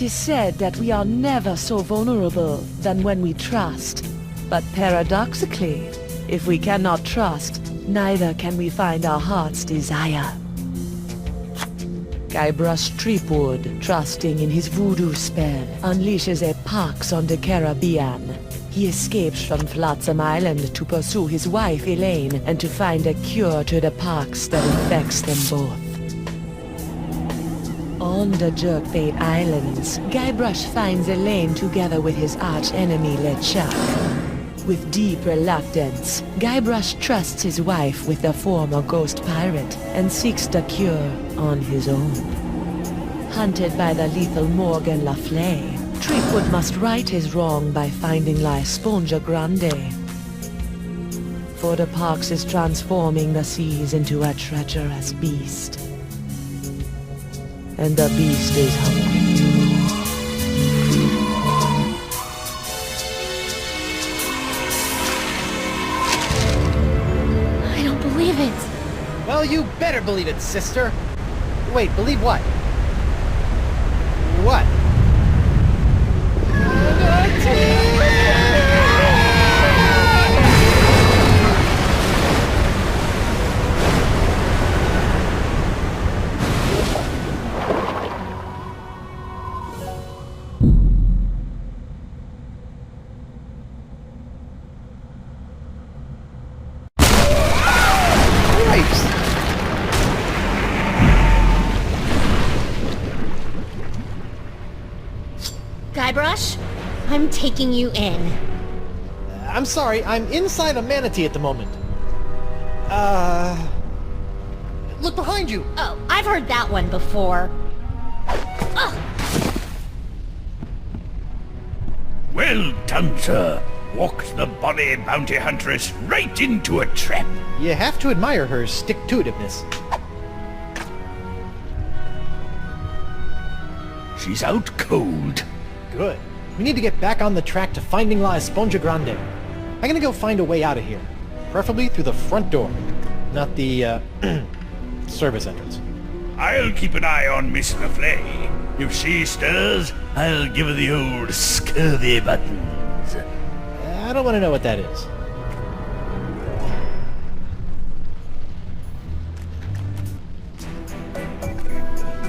It is said that we are never so vulnerable than when we trust. But paradoxically, if we cannot trust, neither can we find our heart's desire. Guybrush Threepwood, trusting in his voodoo spell, unleashes a pox on the Caribbean. He escapes from Flotsam Island to pursue his wife Elaine and to find a cure to the pox that infects them both. On the Jerkbait Islands, Guybrush finds Elaine together with his arch-enemy LeChuck. With deep reluctance, Guybrush trusts his wife with the former ghost pirate and seeks the cure on his own. Hunted by the lethal Morgan Le Fay, Threepwood must right his wrong by finding La Esponja Grande. For the pox is transforming the seas into a treacherous beast. And the beast is hungry. I don't believe it. Well, you better believe it, sister. Wait, believe what? What? Guybrush, I'm taking you in. I'm sorry, I'm inside a manatee at the moment. Look behind you! Oh, I've heard that one before. Ugh. Well done, sir. Walked the bonny bounty huntress right into a trap. You have to admire her stick-to-itiveness. She's out cold. Good. We need to get back on the track to finding La Esponja Grande. I'm gonna go find a way out of here. Preferably through the front door. Not the, service entrance. I'll keep an eye on Miss Le Fay. If she stirs, I'll give her the old scurvy buttons. I don't want to know what that is.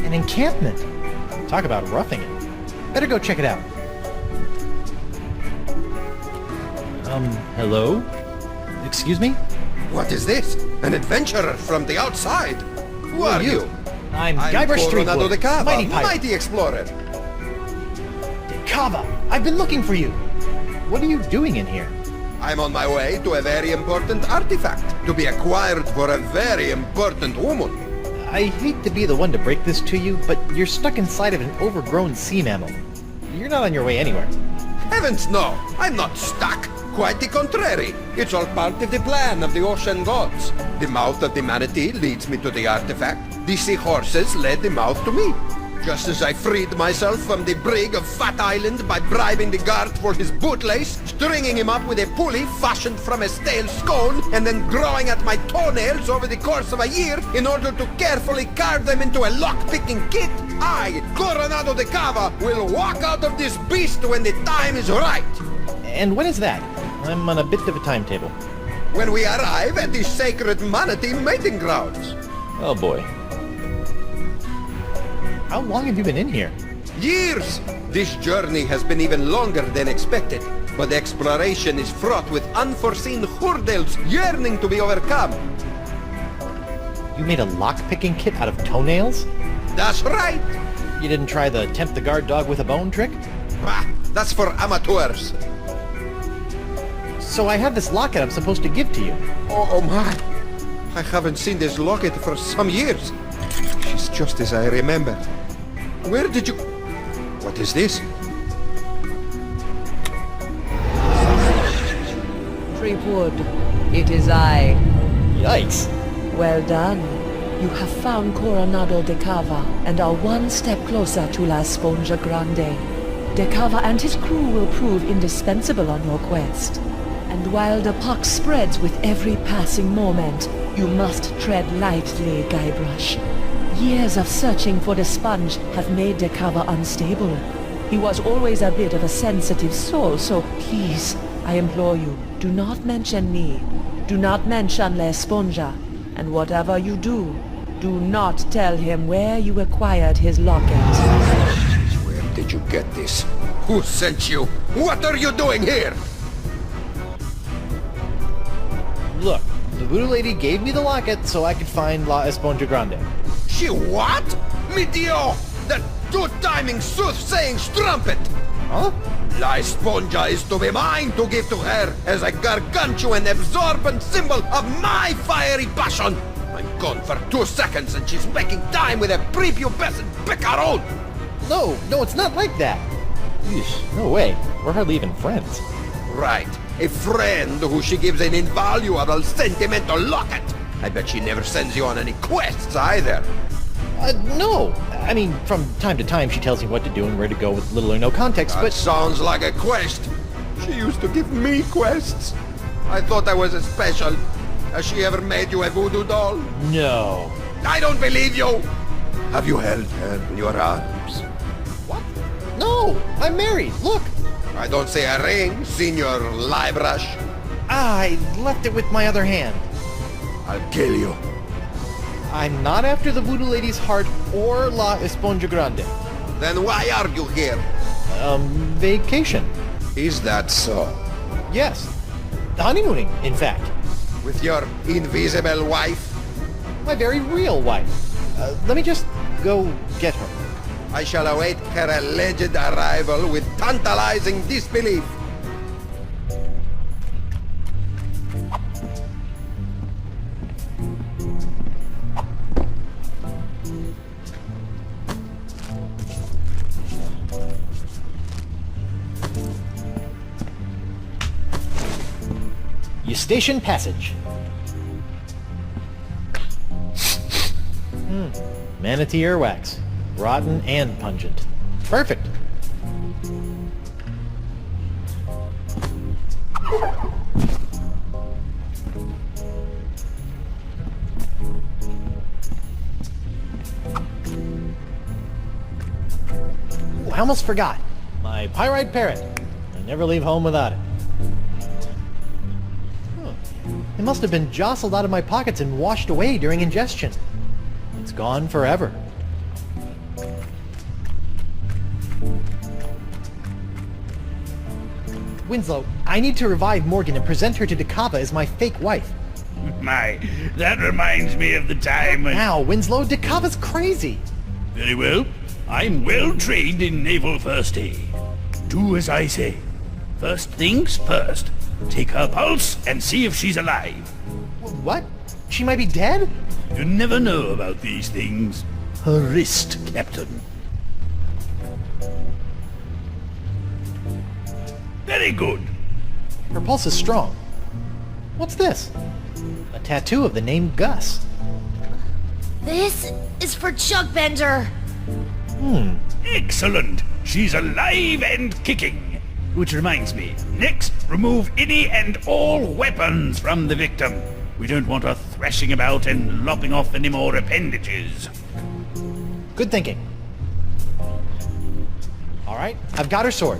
An encampment. Talk about roughing it. Better go check it out. Hello? Excuse me? What is this? An adventurer from the outside? Who are you? I'm Guybrush Coronado Threepwood, de Cava, mighty pirate. mighty explorer. De Cava! I've been looking for you! What are you doing in here? I'm on my way to a very important artifact, to be acquired for a very important woman. I hate to be the one to break this to you, but you're stuck inside of an overgrown sea mammal. You're not on your way anywhere. Heavens no, I'm not stuck. Quite the contrary. It's all part of the plan of the ocean gods. The mouth of the manatee leads me to the artifact. The seahorses led the mouth to me. Just as I freed myself from the brig of Fat Island by bribing the guard for his bootlace, stringing him up with a pulley fashioned from a stale scone, and then growing at my toenails over the course of a year in order to carefully carve them into a lock-picking kit, I, Coronado de Cava, will walk out of this beast when the time is right. And when is that? I'm on a bit of a timetable. When we arrive at the sacred manatee mating grounds. Oh boy. How long have you been in here? Years! This journey has been even longer than expected, but exploration is fraught with unforeseen hurdles yearning to be overcome. You made a lock-picking kit out of toenails? That's right! You didn't try the tempt the guard dog with a bone trick? Ah, that's for amateurs. So I have this locket I'm supposed to give to you. Oh my! I haven't seen this locket for some years. She's just as I remember. Where did you... What is this? Threepwood, it is I. Yikes. Well done. You have found Coronado de Cava and are one step closer to La Esponja Grande. De Cava and his crew will prove indispensable on your quest. And while the pox spreads with every passing moment, you must tread lightly, Guybrush. Years of searching for the sponge have made De Cava unstable. He was always a bit of a sensitive soul, so please, I implore you, do not mention me. Do not mention La Esponja. And whatever you do, do not tell him where you acquired his locket. Where did you get this? Who sent you? What are you doing here? Look, the voodoo lady gave me the locket so I could find La Esponja Grande. She what? Mi Dio! That two-timing soothsaying strumpet! Huh? La Esponja is to be mine to give to her as a gargantuan absorbent symbol of my fiery passion! I'm gone for 2 seconds and she's making time with a prepubescent picaron! No, it's not like that. Yeesh, no way. We're hardly even friends. Right, a friend who she gives an invaluable sentimental locket! I bet she never sends you on any quests either! No. I mean, from time to time she tells me what to do and where to go with little or no context, That but... sounds like a quest. She used to give me quests. I thought I was special. Has she ever made you a voodoo doll? No. I don't believe you! Have you held her in your arms? What? No! I'm married! Look! I don't see a ring, Senor Liebrush. I left it with my other hand. I'll kill you. I'm not after the voodoo lady's heart or La Esponja Grande. Then why are you here? Vacation. Is that so? Yes. Honeymooning, in fact. With your invisible wife? My very real wife. Let me just go get her. I shall await her alleged arrival with tantalizing disbelief. Eustachian Passage. Manatee earwax. Rotten and pungent. Perfect. Ooh, I almost forgot. My pyrite parrot. I never leave home without it. It must have been jostled out of my pockets and washed away during ingestion. It's gone forever. Winslow, I need to revive Morgan and present her to Dakava as my fake wife. My, that reminds me of the time when... Now, Winslow, Dakava's crazy. Very well. I'm well trained in naval first aid. Do as I say. First things first. Take her pulse and see if she's alive. What? She might be dead? You never know about these things. Her wrist, Captain. Very good. Her pulse is strong. What's this? A tattoo of the name Gus. This is for Chuck Bender. Excellent. She's alive and kicking. Which reminds me, next, remove any and all weapons from the victim. We don't want her thrashing about and lopping off any more appendages. Good thinking. Alright, I've got her sword.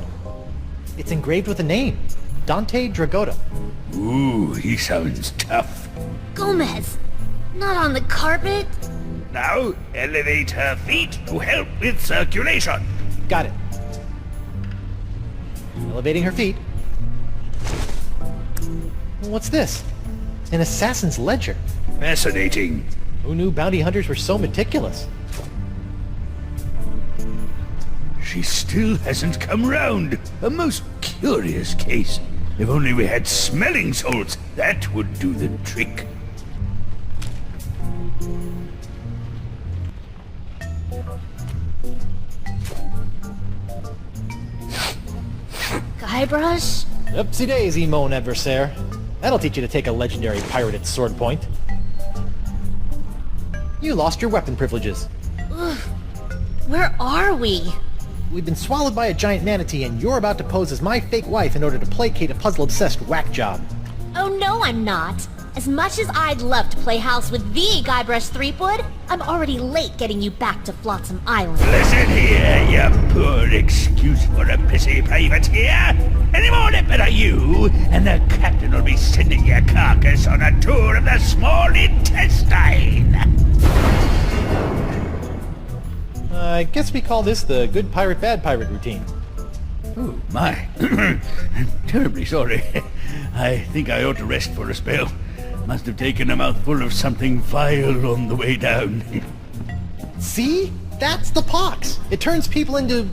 It's engraved with a name. Dante Dragota. Ooh, he sounds tough. Gomez, not on the carpet. Now, elevate her feet to help with circulation. Got it. Elevating her feet. What's this? An assassin's ledger. Fascinating. Who knew bounty hunters were so meticulous? She still hasn't come round. A most curious case. If only we had smelling salts, that would do the trick. Guybrush? Oopsie daisy, mon adversaire. That'll teach you to take a legendary pirate at sword point. You lost your weapon privileges. Where are we? We've been swallowed by a giant manatee, and you're about to pose as my fake wife in order to placate a puzzle-obsessed whack job. Oh no, I'm not. As much as I'd love to play house with the Guybrush Threepwood, I'm already late getting you back to Flotsam Island. Listen here, you poor excuse for a pissy privateer. Any more lip are you, and the captain will be sending your carcass on a tour of the small intestine. I guess we call this the good pirate, bad pirate routine. Oh, my. I'm terribly sorry. I think I ought to rest for a spell. Must have taken a mouthful of something vile on the way down. See? That's the pox. It turns people into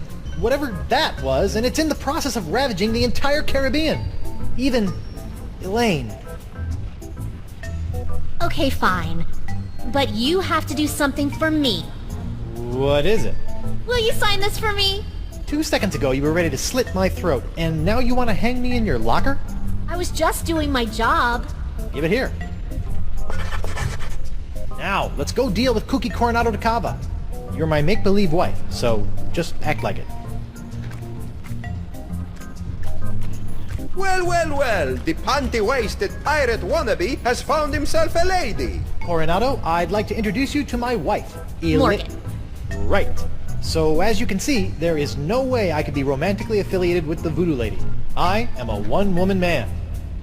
whatever that was, and it's in the process of ravaging the entire Caribbean. Even Elaine. Okay, fine. But you have to do something for me. What is it? Will you sign this for me? 2 seconds ago you were ready to slit my throat, and now you want to hang me in your locker? I was just doing my job. Give it here. Now, let's go deal with Cookie Coronado de Cava. You're my make-believe wife, so just act like it. Well, well, well, the panty-waisted pirate wannabe has found himself a lady. Coronado, I'd like to introduce you to my wife, Morgan. Right. So, as you can see, there is no way I could be romantically affiliated with the Voodoo Lady. I am a one-woman man.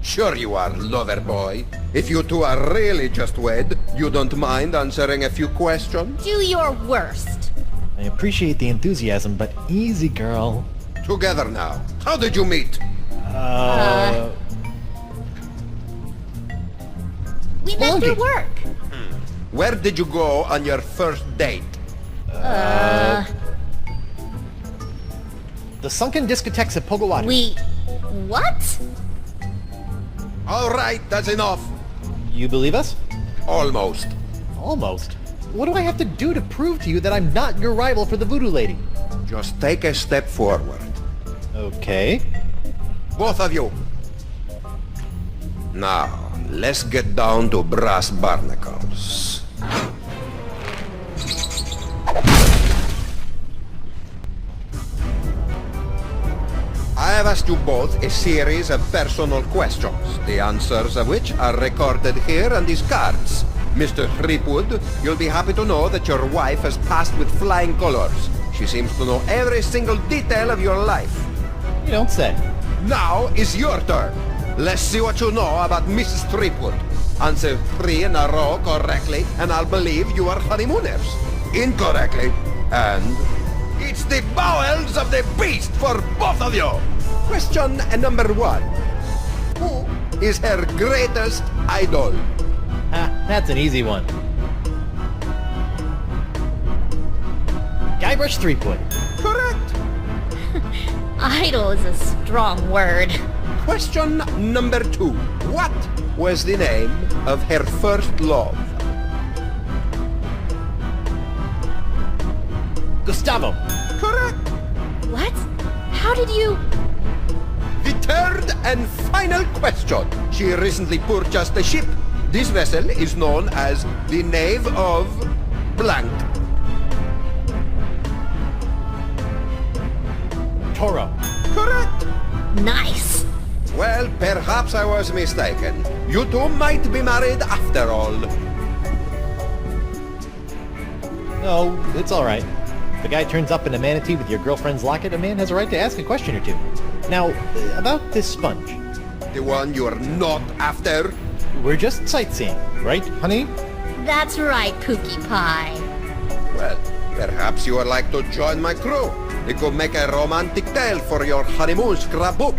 Sure you are, lover boy. If you two are really just wed, you don't mind answering a few questions? Do your worst. I appreciate the enthusiasm, but easy, girl. Together now. How did you meet? We met through work. Where did you go on your first date? The sunken discotheques at Pogawati. What? All right, that's enough. You believe us? Almost. Almost. What do I have to do to prove to you that I'm not your rival for the Voodoo Lady? Just take a step forward. Okay. Both of you. Now, let's get down to brass barnacles. I have asked you both a series of personal questions, the answers of which are recorded here on these cards. Mr. Threepwood, you'll be happy to know that your wife has passed with flying colors. She seems to know every single detail of your life. You don't say. Now is your turn. Let's see what you know about Mrs. Threepwood. Answer 3 in a row correctly, and I'll believe you are honeymooners. Incorrectly, and it's the bowels of the beast for both of you. Question number 1. Who is her greatest idol? Ah, that's an easy one. Guybrush Threepwood. Correct. Idol is a strong word. Question number 2. What was the name of her first love? Gustavo. Correct. What? How did you... The third and final question. She recently purchased a ship. This vessel is known as the Knave of Blank. Toro. Correct. Nice. Well, perhaps I was mistaken. You two might be married after all. No, it's all right. If a guy turns up in a manatee with your girlfriend's locket, a man has a right to ask a question or two. Now, about this sponge. The one you're not after? We're just sightseeing, right, honey? That's right, Cookie Pie. Well, perhaps you would like to join my crew. It could make a romantic tale for your honeymoon scrapbook.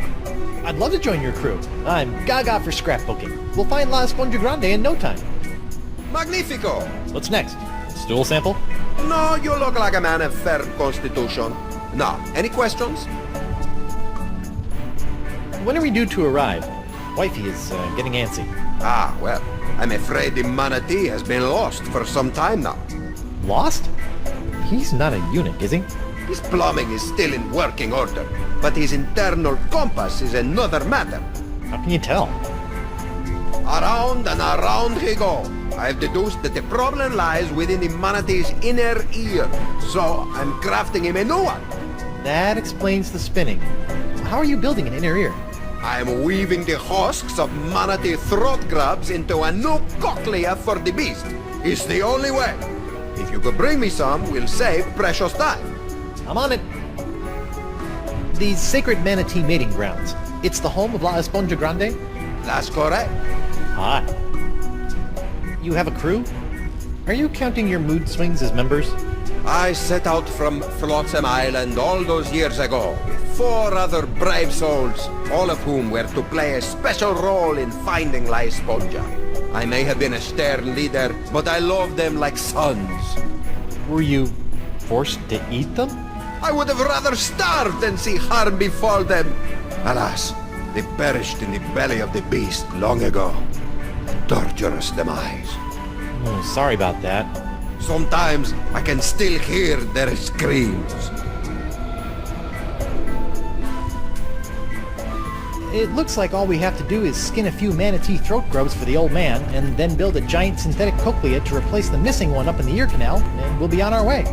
I'd love to join your crew. I'm gaga for scrapbooking. We'll find La Esponja Grande in no time. Magnifico! What's next? Stool sample? No, you look like a man of fair constitution. Now, any questions? When are we due to arrive? Wifey is getting antsy. Ah, well, I'm afraid the manatee has been lost for some time now. Lost? He's not a eunuch, is he? His plumbing is still in working order, but his internal compass is another matter. How can you tell? Around and around he goes. I've deduced that the problem lies within the manatee's inner ear, so I'm crafting him a new one. That explains the spinning. How are you building an inner ear? I am weaving the husks of manatee throat grubs into a new cochlea for the beast. It's the only way. If you could bring me some, we'll save precious time. I'm on it. The Sacred Manatee Mating Grounds. It's the home of La Esponja Grande? That's correct. Hi. You have a crew? Are you counting your mood swings as members? I set out from Flotsam Island all those years ago with 4 other brave souls, all of whom were to play a special role in finding La Esponja. I may have been a stern leader, but I loved them like sons. Were you forced to eat them? I would have rather starved than see harm befall them. Alas, they perished in the belly of the beast long ago. Torturous demise. Oh, sorry about that. Sometimes I can still hear their screams. It looks like all we have to do is skin a few manatee throat grubs for the old man, and then build a giant synthetic cochlea to replace the missing one up in the ear canal, and we'll be on our way.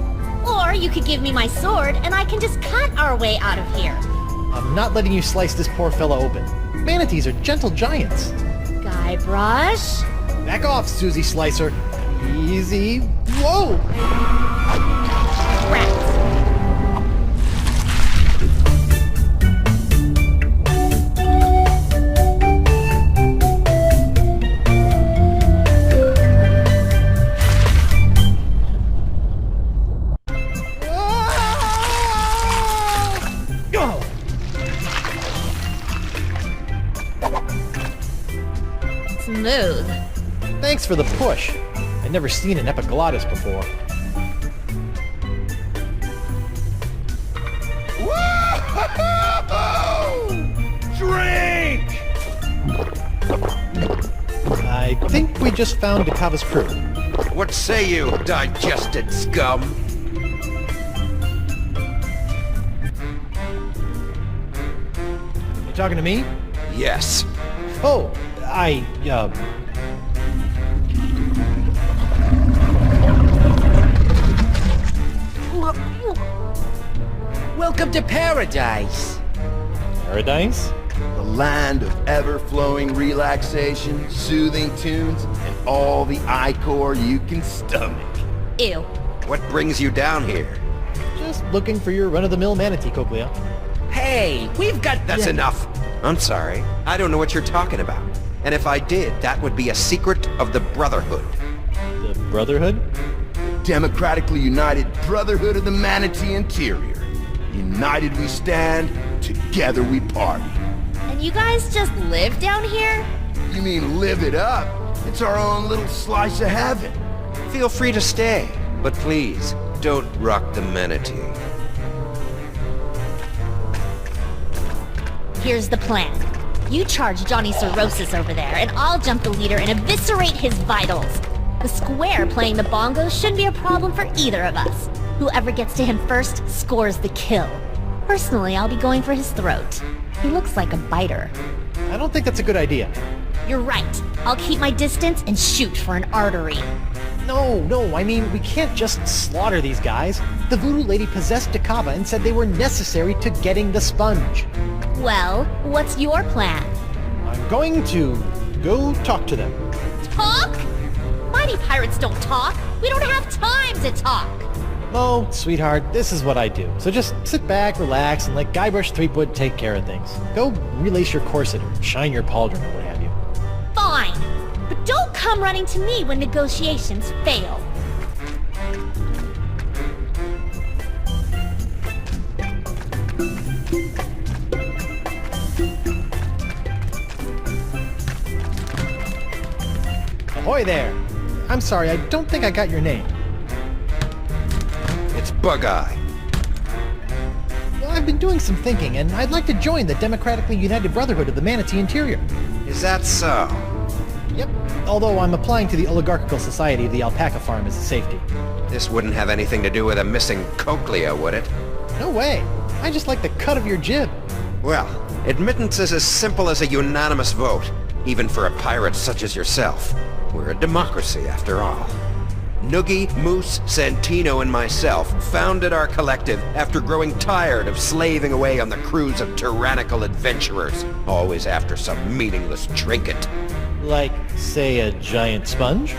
Or you could give me my sword and I can just cut our way out of here. I'm not letting you slice this poor fella open. Manatees are gentle giants. Guybrush? Back off, Susie Slicer. Easy. Whoa! Rats. Smooth. Thanks for the push. I've never seen an epiglottis before. Drink! I think we just found Dakava's crew. What say you, digested scum? You talking to me? Yes. Oh, Welcome to paradise. Paradise? The land of ever-flowing relaxation, soothing tunes, and all the ichor you can stomach. Ew. What brings you down here? Just looking for your run-of-the-mill manatee cochlea. Hey, we've got... That's enough. I'm sorry. I don't know what you're talking about. And if I did, that would be a secret of the Brotherhood. The Brotherhood? Democratically united Brotherhood of the Manatee Interior. United we stand, together we party. And you guys just live down here? You mean live it up? It's our own little slice of heaven. Feel free to stay, but please, don't rock the manatee. Here's the plan. You charge Johnny Cirrhosis over there, and I'll jump the leader and eviscerate his vitals. The square playing the bongos shouldn't be a problem for either of us. Whoever gets to him first scores the kill. Personally, I'll be going for his throat. He looks like a biter. I don't think that's a good idea. You're right. I'll keep my distance and shoot for an artery. No, I mean, we can't just slaughter these guys. The voodoo lady possessed Dakava and said they were necessary to getting the sponge. Well, what's your plan? I'm going to go talk to them. Talk? Mighty pirates don't talk. We don't have time to talk. Mo, sweetheart, this is what I do. So just sit back, relax, and let Guybrush Threepwood take care of things. Go relace your corset or shine your pauldron or what have you. Fine. But don't come running to me when negotiations fail. Ahoy there! I'm sorry, I don't think I got your name. It's Bug-Eye. Well, I've been doing some thinking, and I'd like to join the Democratically United Brotherhood of the Manatee Interior. Is that so? Yep, although I'm applying to the Oligarchical Society of the Alpaca Farm as a safety. This wouldn't have anything to do with a missing cochlea, would it? No way! I just like the cut of your jib. Well, admittance is as simple as a unanimous vote, even for a pirate such as yourself. We're a democracy, after all. Noogie, Moose, Santino, and myself founded our collective after growing tired of slaving away on the crews of tyrannical adventurers, always after some meaningless trinket. Like, say, a giant sponge?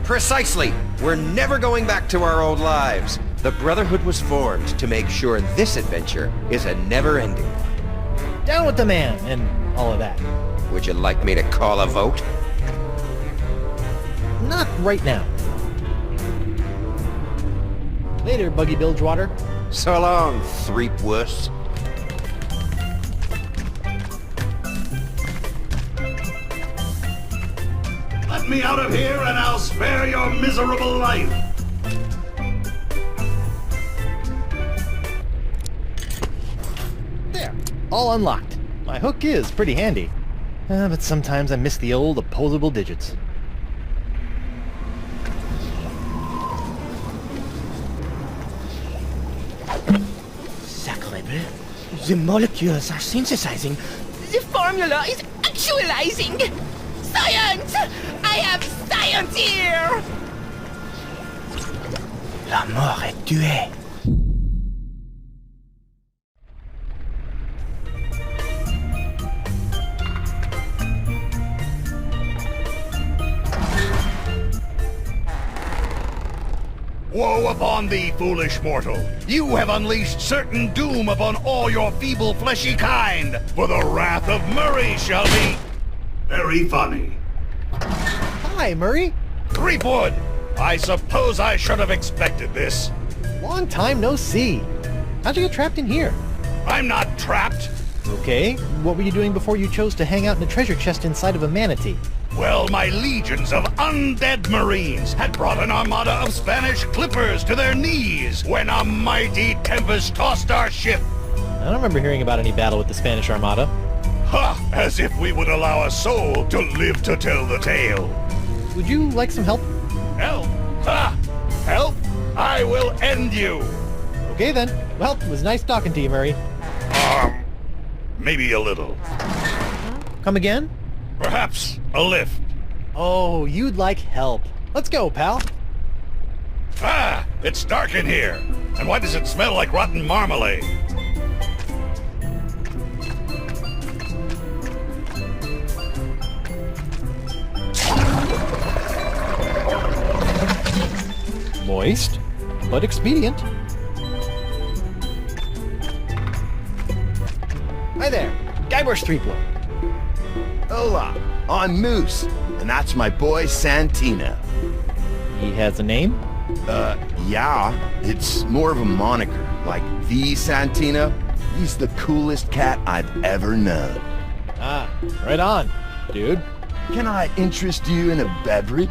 Precisely! We're never going back to our old lives. The Brotherhood was formed to make sure this adventure is a never-ending one. Down with the man, and all of that. Would you like me to call a vote? Not right now. Later, Buggy Bilgewater. So long, Threepwuss. Let me out of here and I'll spare your miserable life. There, all unlocked. My hook is pretty handy. But sometimes I miss the old opposable digits. Sacre bleu. The molecules are synthesizing. The formula is actualizing. Science! I have science here! La mort est tuée. Woe upon thee, foolish mortal! You have unleashed certain doom upon all your feeble fleshy kind, for the wrath of Murray shall be... very funny. Hi, Murray. Threepwood! I suppose I should have expected this. Long time no see. How'd you get trapped in here? I'm not trapped. Okay, what were you doing before you chose to hang out in a treasure chest inside of a manatee? Well, my legions of undead Marines had brought an armada of Spanish clippers to their knees when a mighty tempest tossed our ship. I don't remember hearing about any battle with the Spanish Armada. Ha! As if we would allow a soul to live to tell the tale. Would you like some help? Help? Ha! Help? I will end you. Okay then. Well, it was nice talking to you, Murray. Maybe a little. Come again? Perhaps a lift. Oh, you'd like help. Let's go, pal. Ah! It's dark in here. And why does it smell like rotten marmalade? Moist, but expedient. Hi there, Guybrush Threepwood. Hola, I'm Moose, and that's my boy Santino. He has a name? Yeah, it's more of a moniker, like the Santino. He's the coolest cat I've ever known. Ah, right on, dude. Can I interest you in a beverage?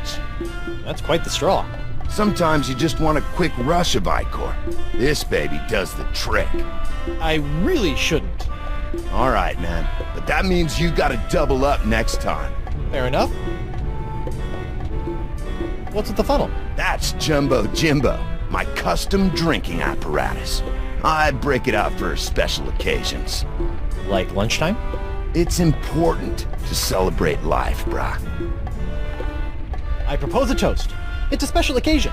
That's quite the straw. Sometimes you just want a quick rush of Icor. This baby does the trick. I really shouldn't. All right, man, but that means you gotta double up next time. Fair enough. What's with the funnel? That's Jumbo Jimbo, my custom drinking apparatus. I break it out for special occasions. Like lunchtime? It's important to celebrate life, brah. I propose a toast. It's a special occasion.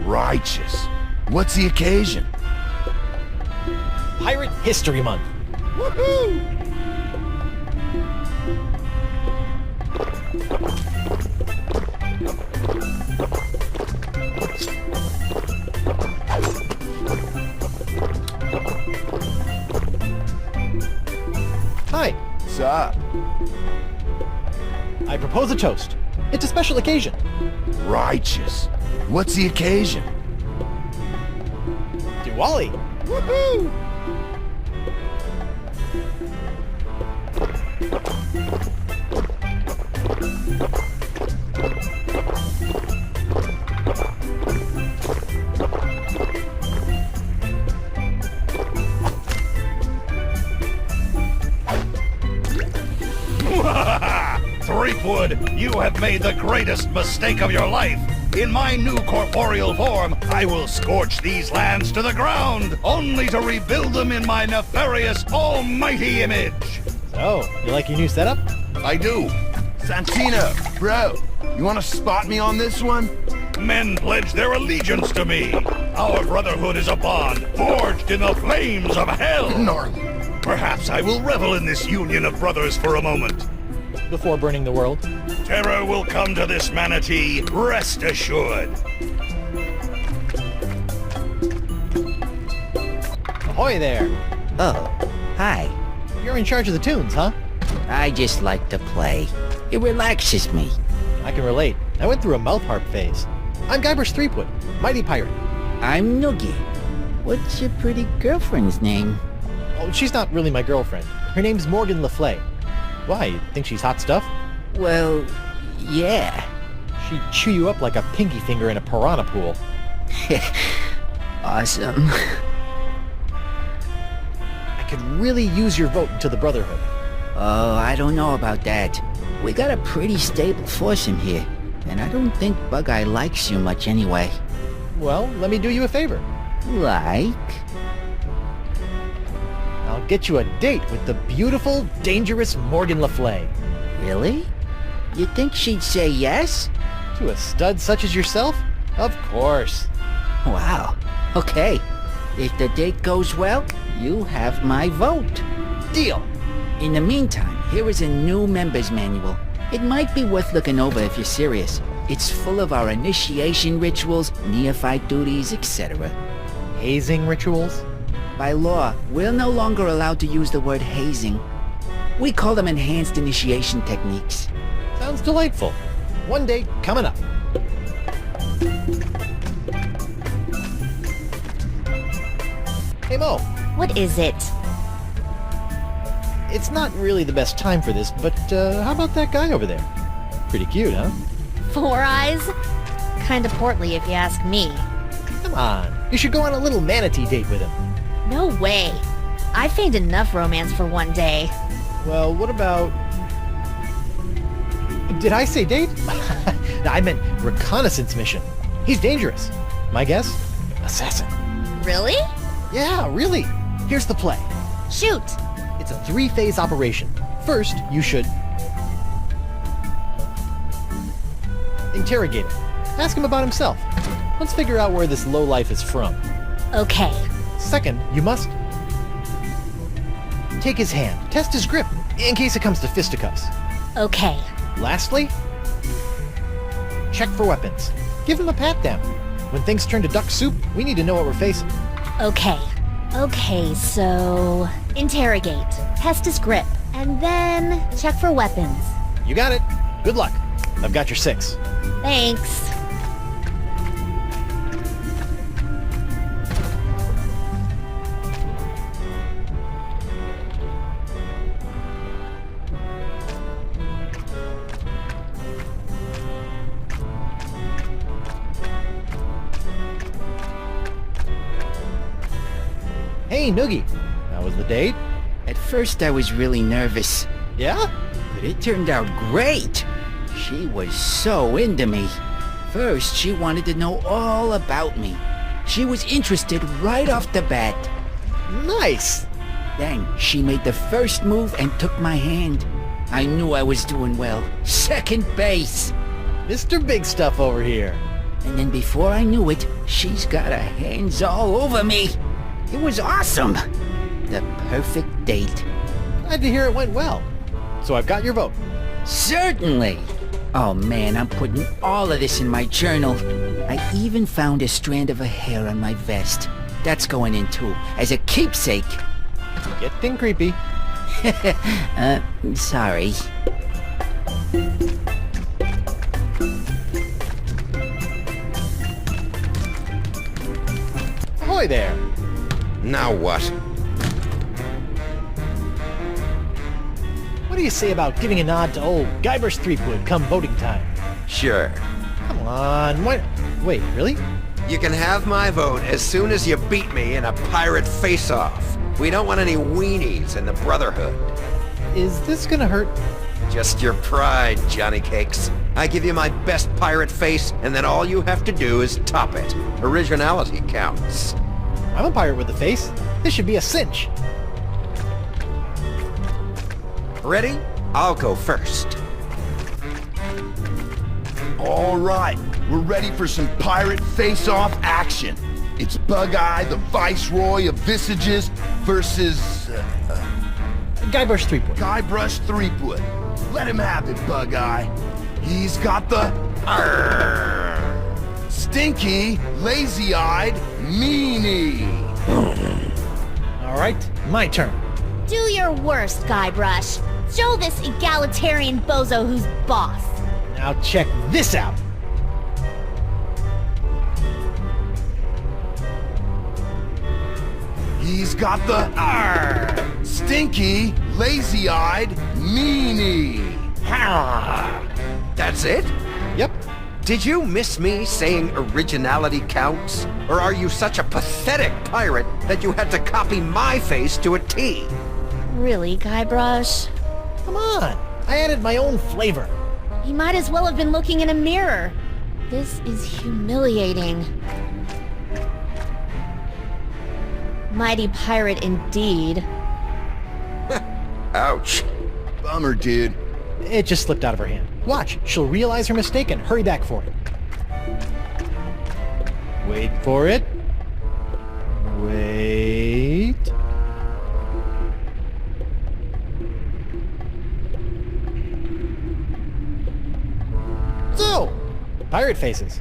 Righteous. What's the occasion? Pirate History Month. Woohoo! Hi. What's up? I propose a toast. It's a special occasion. Righteous. What's the occasion? Diwali. Woohoo! Threepwood, you have made the greatest mistake of your life. In my new corporeal form, I will scorch these lands to the ground, only to rebuild them in my nefarious almighty image. So, you like your new setup? I do. Santino, bro, you want to spot me on this one? Men pledge their allegiance to me. Our brotherhood is a bond forged in the flames of hell. Gnarly. Perhaps I will revel in this union of brothers for a moment. Before burning the world. Terror will come to this manatee, rest assured. Ahoy there! Oh, hi. You're in charge of the tunes, huh? I just like to play. It relaxes me. I can relate. I went through a mouth harp phase. I'm Guybrush Threepwood, mighty pirate. I'm Noogie. What's your pretty girlfriend's name? Oh, she's not really my girlfriend. Her name's Morgan Le Fay. Why, you think she's hot stuff? Well, yeah. She'd chew you up like a pinky finger in a piranha pool. Awesome. I could really use your vote into the Brotherhood. Oh, I don't know about that. We got a pretty stable force in here, and I don't think Bug-Eye likes you much anyway. Well, let me do you a favor. Like? I'll get you a date with the beautiful, dangerous Morgan Le Fay. Really? You think she'd say yes? To a stud such as yourself? Of course. Wow. Okay. If the date goes well, you have my vote. Deal. In the meantime, here is a new member's manual. It might be worth looking over if you're serious. It's full of our initiation rituals, neophyte duties, etc. Hazing rituals? By law, we're no longer allowed to use the word hazing. We call them enhanced initiation techniques. Sounds delightful. One day coming up. Hey Mo, What is it? it's not really the best time for this, but how about that guy over there? Pretty cute, huh? 4 Eyes? Kinda portly if you ask me. Come on, you should go on a little manatee date with him. No way. I feigned enough romance for one day. Well, what about... Did I say date? I meant reconnaissance mission. He's dangerous. My guess? Assassin. Really? Yeah, really. Here's the play. Shoot! It's a 3-phase operation. First, you should... interrogate him. Ask him about himself. Let's figure out where this lowlife is from. Okay. Second, you must... take his hand. Test his grip, in case it comes to fisticuffs. Okay. Lastly, check for weapons. Give him a pat-down. When things turn to duck soup, we need to know what we're facing. Okay. Okay, so... interrogate. Test his grip. And then... check for weapons. You got it. Good luck. I've got your 6. Thanks. Hey, Noogie. How was the date? At first I was really nervous, Yeah? but it turned out great. She was so into me. First, she wanted to know all about me. She was interested right off the bat. Nice. Then she made the first move and took my hand. I knew I was doing well. Second base. Mr. Big Stuff over here. And then before I knew it, she's got her hands all over me. It was awesome. The perfect date. Glad to hear it went well. So I've got your vote. Certainly. Oh man, I'm putting all of this in my journal. I even found a strand of her hair on my vest. That's going in too, as a keepsake. Getting creepy. Sorry. Ahoy there. Now what? What do you say about giving a nod to old Guybrush Threepwood come voting time? Sure. Come on, why... Wait, really? You can have my vote as soon as you beat me in a pirate face-off. We don't want any weenies in the Brotherhood. Is this gonna hurt? Just your pride, Johnny Cakes. I give you my best pirate face, and then all you have to do is top it. Originality counts. I'm a pirate with a face. This should be a cinch. Ready? I'll go first. All right, we're ready for some pirate face-off action. It's Bug-Eye, the Viceroy of Visages, versus Guybrush Threepwood. Guybrush Threepwood. Let him have it, Bug-Eye. He's got the stinky, lazy-eyed meanie. All right, my turn. Do your worst, Guybrush. Show this egalitarian bozo who's boss. Now check this out. He's got the stinky, lazy-eyed meanie. That's it? Yep. Did you miss me saying originality counts? Or are you such a pathetic pirate that you had to copy my face to a T? Really, Guybrush? Come on. I added my own flavor. He might as well have been looking in a mirror. This is humiliating. Mighty pirate indeed. Ouch. Bummer, dude. It just slipped out of her hand. Watch, she'll realize her mistake and hurry back for it. Wait for it. Wait. So, pirate faces.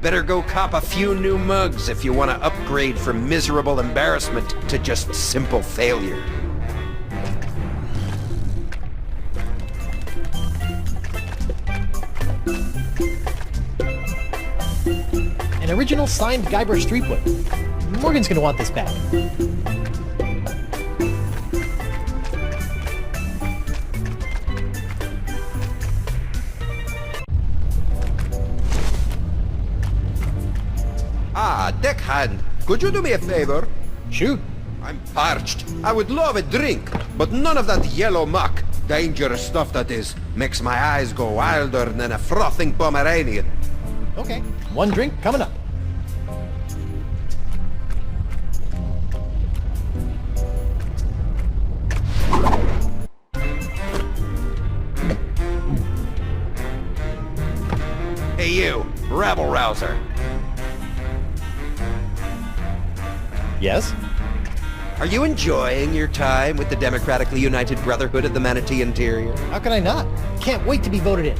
Better go cop a few new mugs if you want to upgrade from miserable embarrassment to just simple failure. An original signed Guybrush Threepwood. Morgan's gonna want this back. Ah, Deckhand, could you do me a favor? Shoot. I'm parched. I would love a drink, but none of that yellow muck, dangerous stuff that is, makes my eyes go wilder than a frothing Pomeranian. Okay, one drink coming up. Hey you, rabble-rouser. Yes? Are you enjoying your time with the Democratically United Brotherhood of the Manatee Interior? How can I not? Can't wait to be voted in.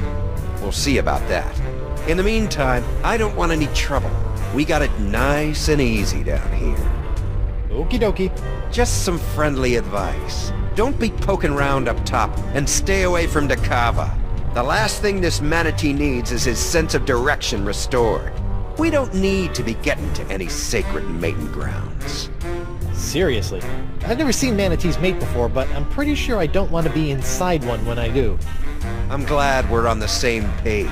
We'll see about that. In the meantime, I don't want any trouble. We got it nice and easy down here. Okie dokie. Just some friendly advice. Don't be poking around up top, and stay away from Dakava. The last thing this manatee needs is his sense of direction restored. We don't need to be getting to any sacred mating grounds. Seriously. I've never seen manatees mate before, but I'm pretty sure I don't want to be inside one when I do. I'm glad we're on the same page.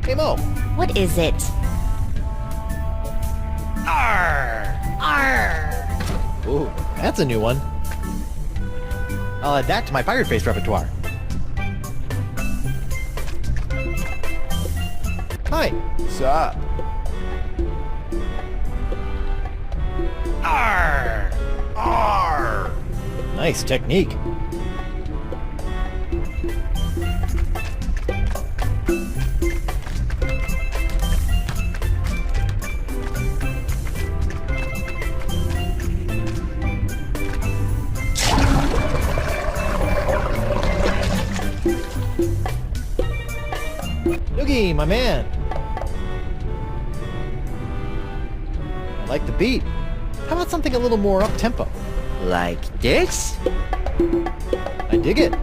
Hey Mo, What is it? Arr! Arr! Ooh, that's a new one. I'll add that to my pirate face repertoire. Hi. What's up? Arr! Arr! Nice technique. Noogie, my man. I like the beat. How about something a little more up-tempo? Like this? I dig it.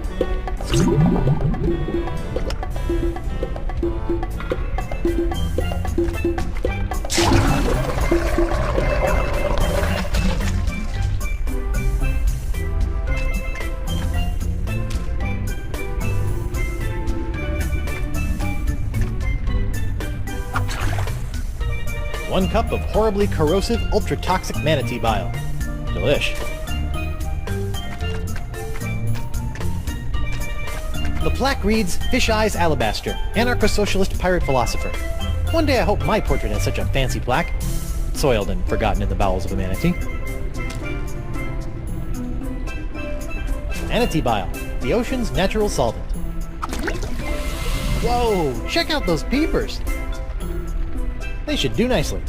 One cup of horribly corrosive, ultra-toxic manatee bile. Delish. The plaque reads, Fish Eyes Alabaster, anarcho-socialist pirate philosopher. One day I hope my portrait has such a fancy plaque. Soiled and forgotten in the bowels of a manatee. Manatee bile. the ocean's natural solvent. Whoa, check out those peepers. They should do nicely.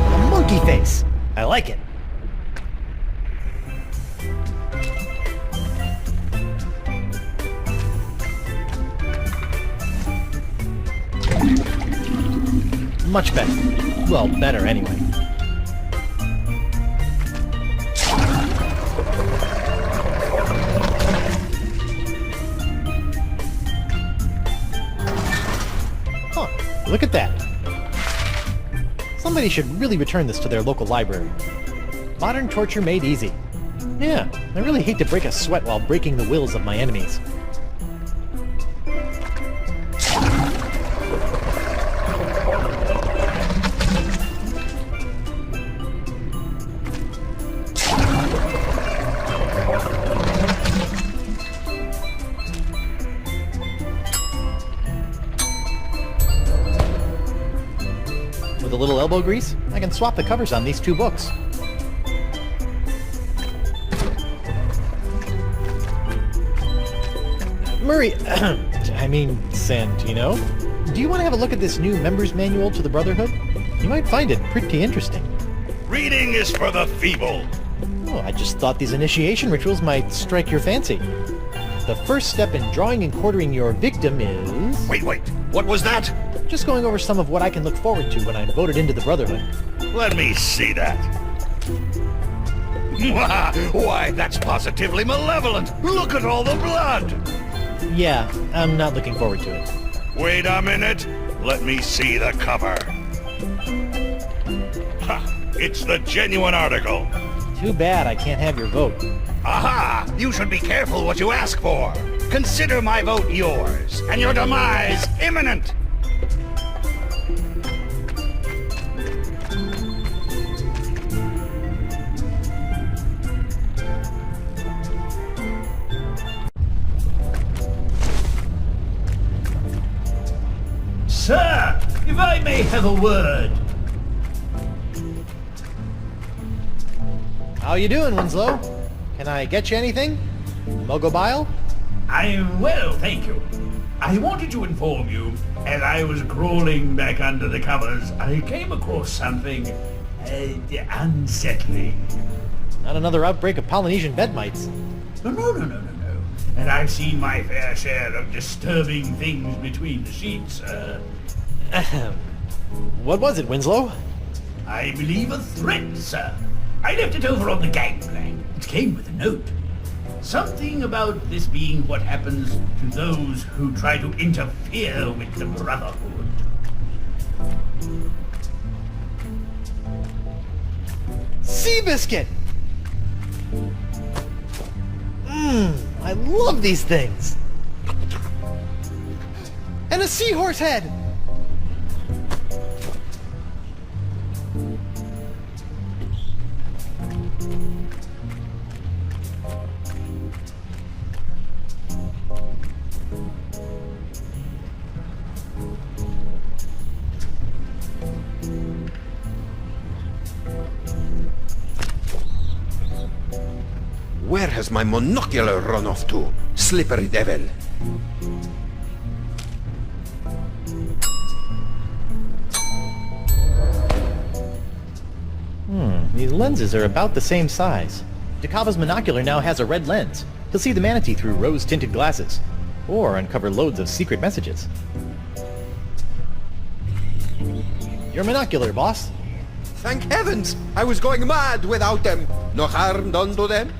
A monkey face. I like it. Much better. Well, better anyway. Huh, look at that. Somebody should really return this to their local library. Modern torture made easy. Yeah, I really hate to break a sweat while breaking the wills of my enemies. With a little elbow grease, I can swap the covers on these two books. Murray, I mean Santino, do you want to have a look at this new member's manual to the Brotherhood? You might find it pretty interesting. Reading is for the feeble. Oh, I just thought these initiation rituals might strike your fancy. The first step in drawing and quartering your victim is... Wait, what was that? Just going over some of what I can look forward to when I'm voted into the Brotherhood. Let me see that. Why, that's positively malevolent. Look at all the blood. Yeah, I'm not looking forward to it. Wait a minute. Let me see the cover. Ha! It's the genuine article. Too bad I can't have your vote. Aha! You should be careful what you ask for. Consider my vote yours, and your demise imminent. Sir, if I may have a word. How you doing, Winslow? Can I get you anything? Mogobile? I am well, thank you. I wanted to inform you, as I was crawling back under the covers, I came across something unsettling. Not another outbreak of Polynesian bed mites. No. And I've seen my fair share of disturbing things between the sheets, What was it, Winslow? I believe a threat, sir. I left it over on the gangplank. It came with a note. Something about this being what happens to those who try to interfere with the Brotherhood. Seabiscuit! I love these things! And a seahorse head! Where has my monocular run off to? Slippery devil. These lenses are about the same size. Dakava's monocular now has a red lens. He'll see the manatee through rose-tinted glasses. Or uncover loads of secret messages. Your monocular, boss. Thank heavens! I was going mad without them. No harm done to them?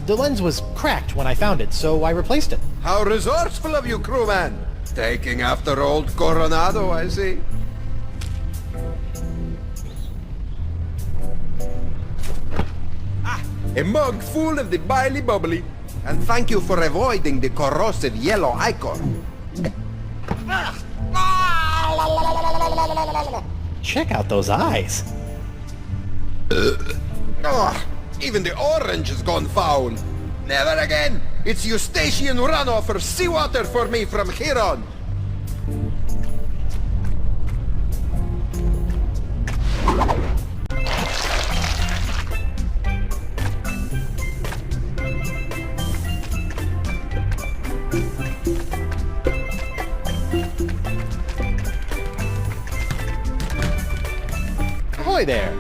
The lens was cracked when I found it, so I replaced it. How resourceful of you, crewman! Taking after old Coronado, I see. A mug full of the Biley Bubbly. And thank you for avoiding the corrosive yellow ichor. Check out those eyes. Even the orange has gone foul. Never again. It's Eustachian runoff or seawater for me from here on. Ahoy there!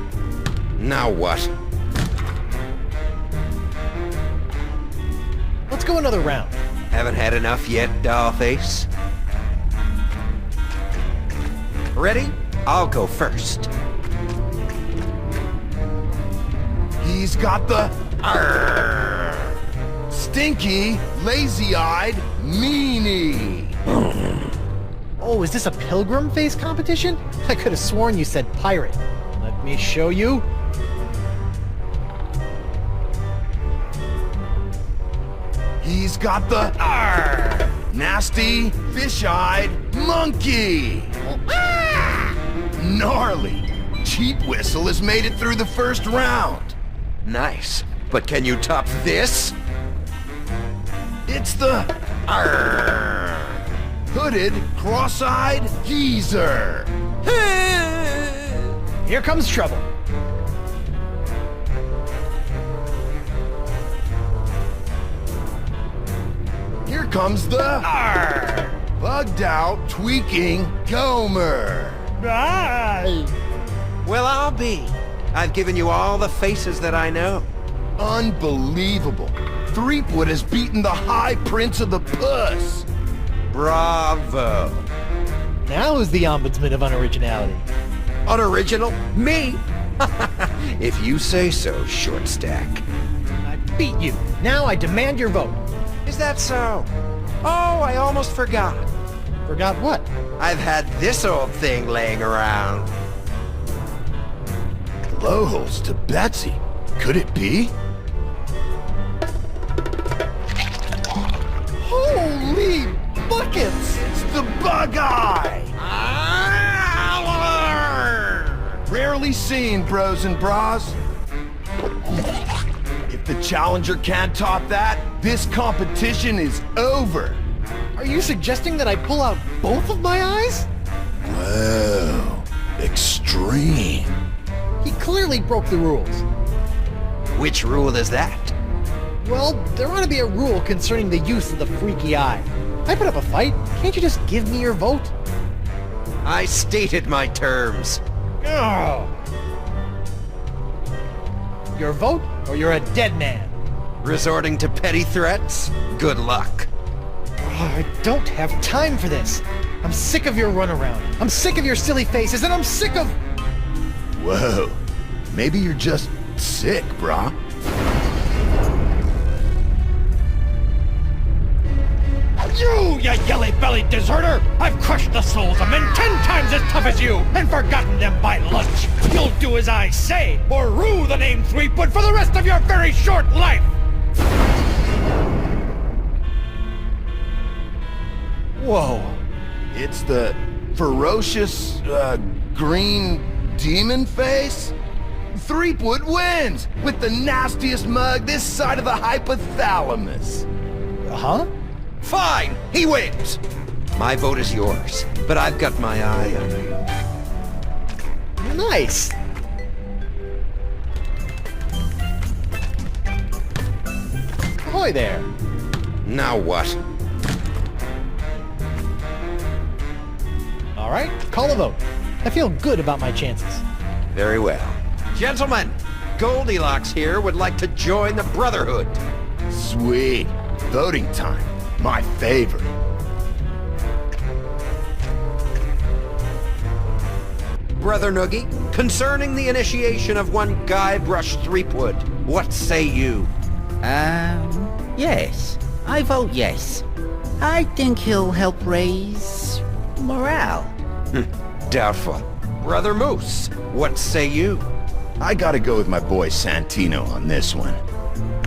Now what? Let's go another round. Haven't had enough yet, Dollface? Ready? I'll go first. He's got the stinky, lazy-eyed meanie. Oh, is this a pilgrim face competition? I could have sworn you said pirate. Let me show you. He's got the nasty, fish-eyed monkey. Gnarly. Cheap Whistle has made it through the first round. Nice. But can you top this? It's the hooded, cross-eyed geezer. Here comes trouble. Here comes the bugged out, tweaking Gomer. Well, I'll be. I've given you all the faces that I know. Unbelievable. Threepwood has beaten the High Prince of the Puss. Bravo. Now who's the ombudsman of unoriginality? Unoriginal? Me? If you say so, Short Stack. I beat you. Now I demand your vote. Is that so? Oh, I almost forgot. Forgot what? I've had this old thing laying around. Blowholes to Betsy. Could it be? Holy buckets! It's the Bug Eye! Rarely seen, bros and bras. If the challenger can't top that, this competition is over. Are you suggesting that I pull out both of my eyes? Whoa, extreme. He clearly broke the rules. Which rule is that? Well, there ought to be a rule concerning the use of the freaky eye. I put up a fight. Can't you just give me your vote? I stated my terms. Oh. Your vote, or you're a dead man. Resorting to petty threats? Good luck. Oh, I don't have time for this. I'm sick of your runaround. I'm sick of your silly faces, and I'm sick of... Whoa, maybe you're just sick, brah. You yelly-bellied deserter! I've crushed the souls of men 10 times as tough as you, and forgotten them by lunch! You'll do as I say, or rue the name Threepwood for the rest of your very short life! Whoa. It's the ferocious, green demon face? Threepwood wins with the nastiest mug this side of the hypothalamus. Huh? Fine, he wins. My vote is yours, but I've got my eye on you. Nice. Ahoy there. Now what? All right, call a vote. I feel good about my chances. Very well. Gentlemen, Goldilocks here would like to join the Brotherhood. Sweet. Voting time. My favorite. Brother Noogie, concerning the initiation of one Guybrush Threepwood, what say you? Yes. I vote yes. I think he'll help raise morale. Doubtful. Brother Moose, what say you? I gotta go with my boy Santino on this one.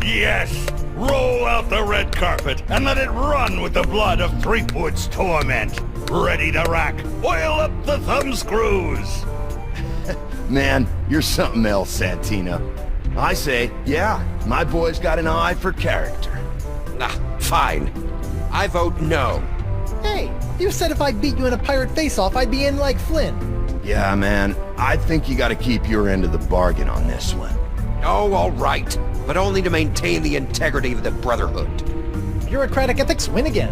Yes! Roll out the red carpet and let it run with the blood of Threepwood's torment. Ready to rack. Oil up the thumb screws. Man, you're something else, Santino. I say, yeah, my boy's got an eye for character. Fine. I vote no. Hey, you said if I beat you in a pirate face-off, I'd be in like Flynn. Yeah, man, I think you gotta keep your end of the bargain on this one. Oh, all right. But only to maintain the integrity of the Brotherhood. Bureaucratic ethics win again.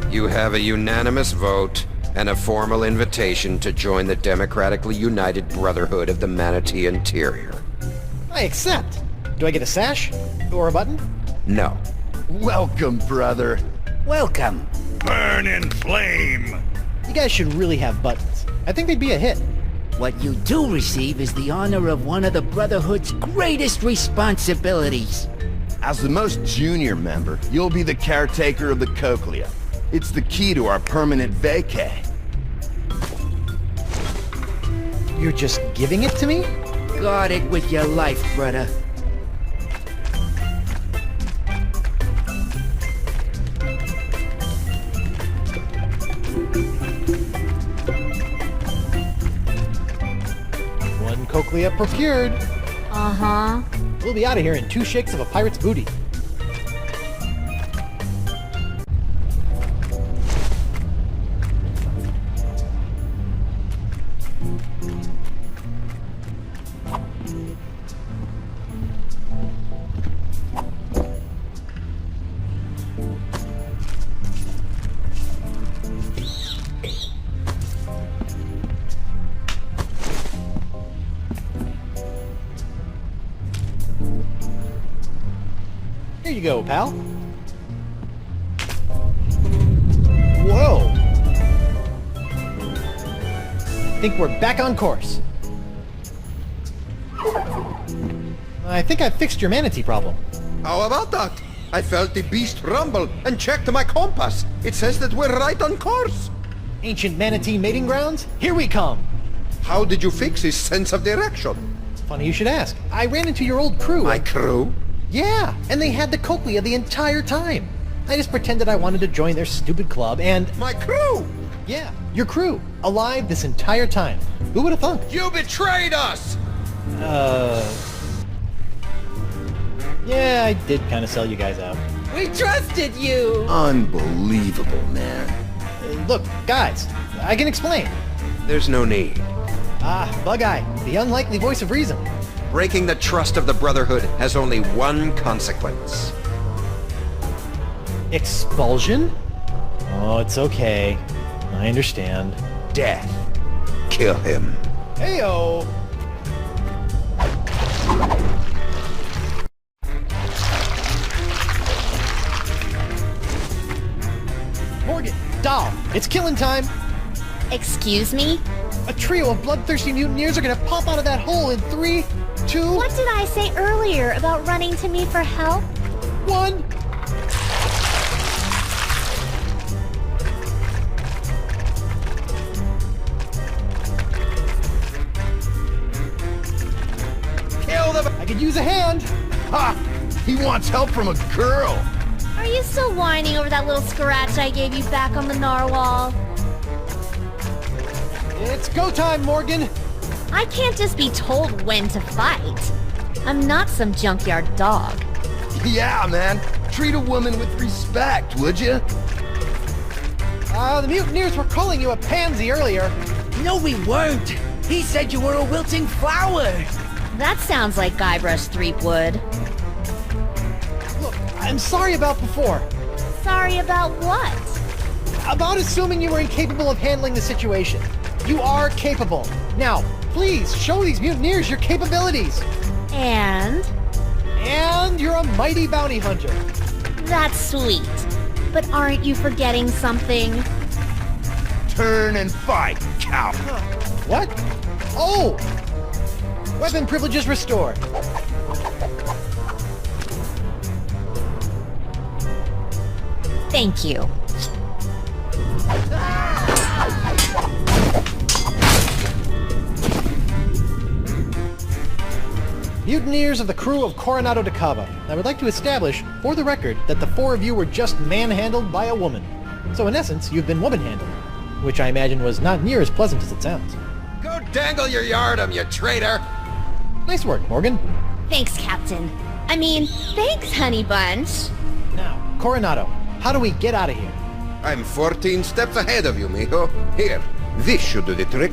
You have a unanimous vote. and a formal invitation to join the democratically united Brotherhood of the Manatee Interior. I accept. Do I get a sash? Or a button? No. Welcome, brother. Welcome. Burn in flame! You guys should really have buttons. I think they'd be a hit. What you do receive is the honor of one of the Brotherhood's greatest responsibilities. As the most junior member, you'll be the caretaker of the Cochlea. It's the key to our permanent vacay. You're just giving it to me? Guard it with your life, brother. One cochlea procured. Uh-huh. We'll be out of here in 2 shakes of a pirate's booty. Here you go, pal. Whoa! Think we're back on course. I think I fixed your manatee problem. How about that? I felt the beast rumble and checked my compass. It says that we're right on course. Ancient manatee mating grounds? Here we come! How did you fix his sense of direction? Funny you should ask. I ran into your old crew. My crew? Yeah, and they had the cochlea the entire time. I just pretended I wanted to join their stupid club and... My crew! Yeah, your crew. Alive this entire time. Who would have thunk? You betrayed us! Yeah, I did kind of sell you guys out. We trusted you! Unbelievable, man. Look, guys, I can explain. There's no need. Bug-Eye, the unlikely voice of reason. Breaking the trust of the Brotherhood has only one consequence. Expulsion? Oh, it's okay. I understand. Death. Kill him. Heyo! Morgan, Dahl, it's killing time! Excuse me? A trio of bloodthirsty mutineers are gonna pop out of that hole in 3, 2, What did I say earlier about running to me for help? 1. Kill them! I could use a hand! Ha! He wants help from a girl! Are you still whining over that little scratch I gave you back on the narwhal? It's go time, Morgan! I can't just be told when to fight. I'm not some junkyard dog. Yeah, man. Treat a woman with respect, would you? The mutineers were calling you a pansy earlier. No, we weren't. He said you were a wilting flower. That sounds like Guybrush Threepwood. Look, I'm sorry about before. Sorry about what? About assuming you were incapable of handling the situation. You are capable. Now, please, show these mutineers your capabilities. And? And you're a mighty bounty hunter. That's sweet. But aren't you forgetting something? Turn and fight, cow. What? Oh! Weapon privileges restored. Thank you. Mutineers of the crew of Coronado de Cava. I would like to establish, for the record, that the 4 of you were just manhandled by a woman. So in essence, you've been woman-handled. Which I imagine was not near as pleasant as it sounds. Go dangle your yardum, you traitor! Nice work, Morgan. Thanks, Captain. I mean, thanks, Honey Bunch. Now, Coronado, how do we get out of here? I'm 14 steps ahead of you, mijo. Here, this should do the trick.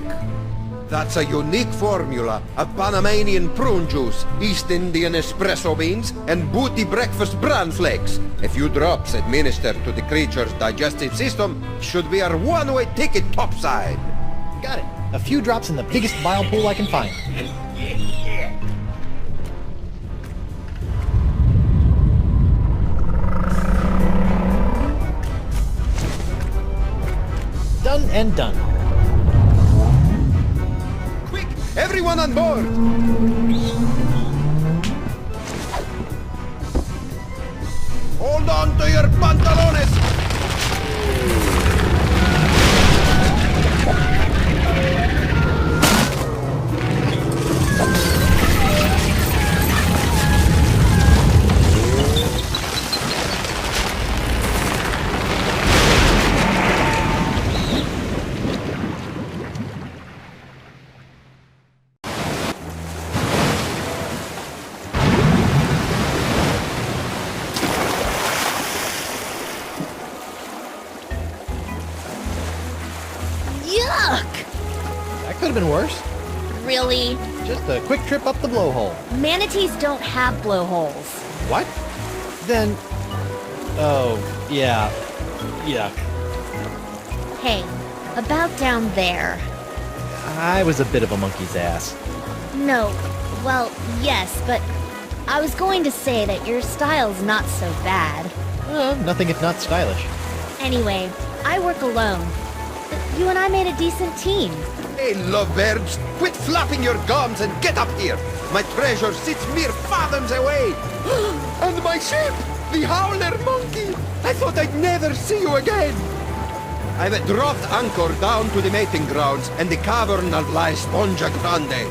That's a unique formula of Panamanian prune juice, East Indian espresso beans, and booty breakfast bran flakes. A few drops administered to the creature's digestive system should be our one-way ticket topside. Got it. A few drops in the biggest bile pool I can find. Done and done. Quick, everyone on board! Hold on to your pantalones! Yuck! That could have been worse. Really? Just a quick trip up the blowhole. Manatees don't have blowholes. What? Then... Oh, yeah. Yuck. Hey, about down there. I was a bit of a monkey's ass. No, well, yes, but I was going to say that your style's not so bad. Nothing if not stylish. Anyway, I work alone. But you and I made a decent team. Hey, lovebirds, quit flapping your gums and get up here! My treasure sits mere fathoms away! And my ship! The Howler Monkey! I thought I'd never see you again! I've dropped anchor down to the mating grounds and the cavern of La Esponja Grande.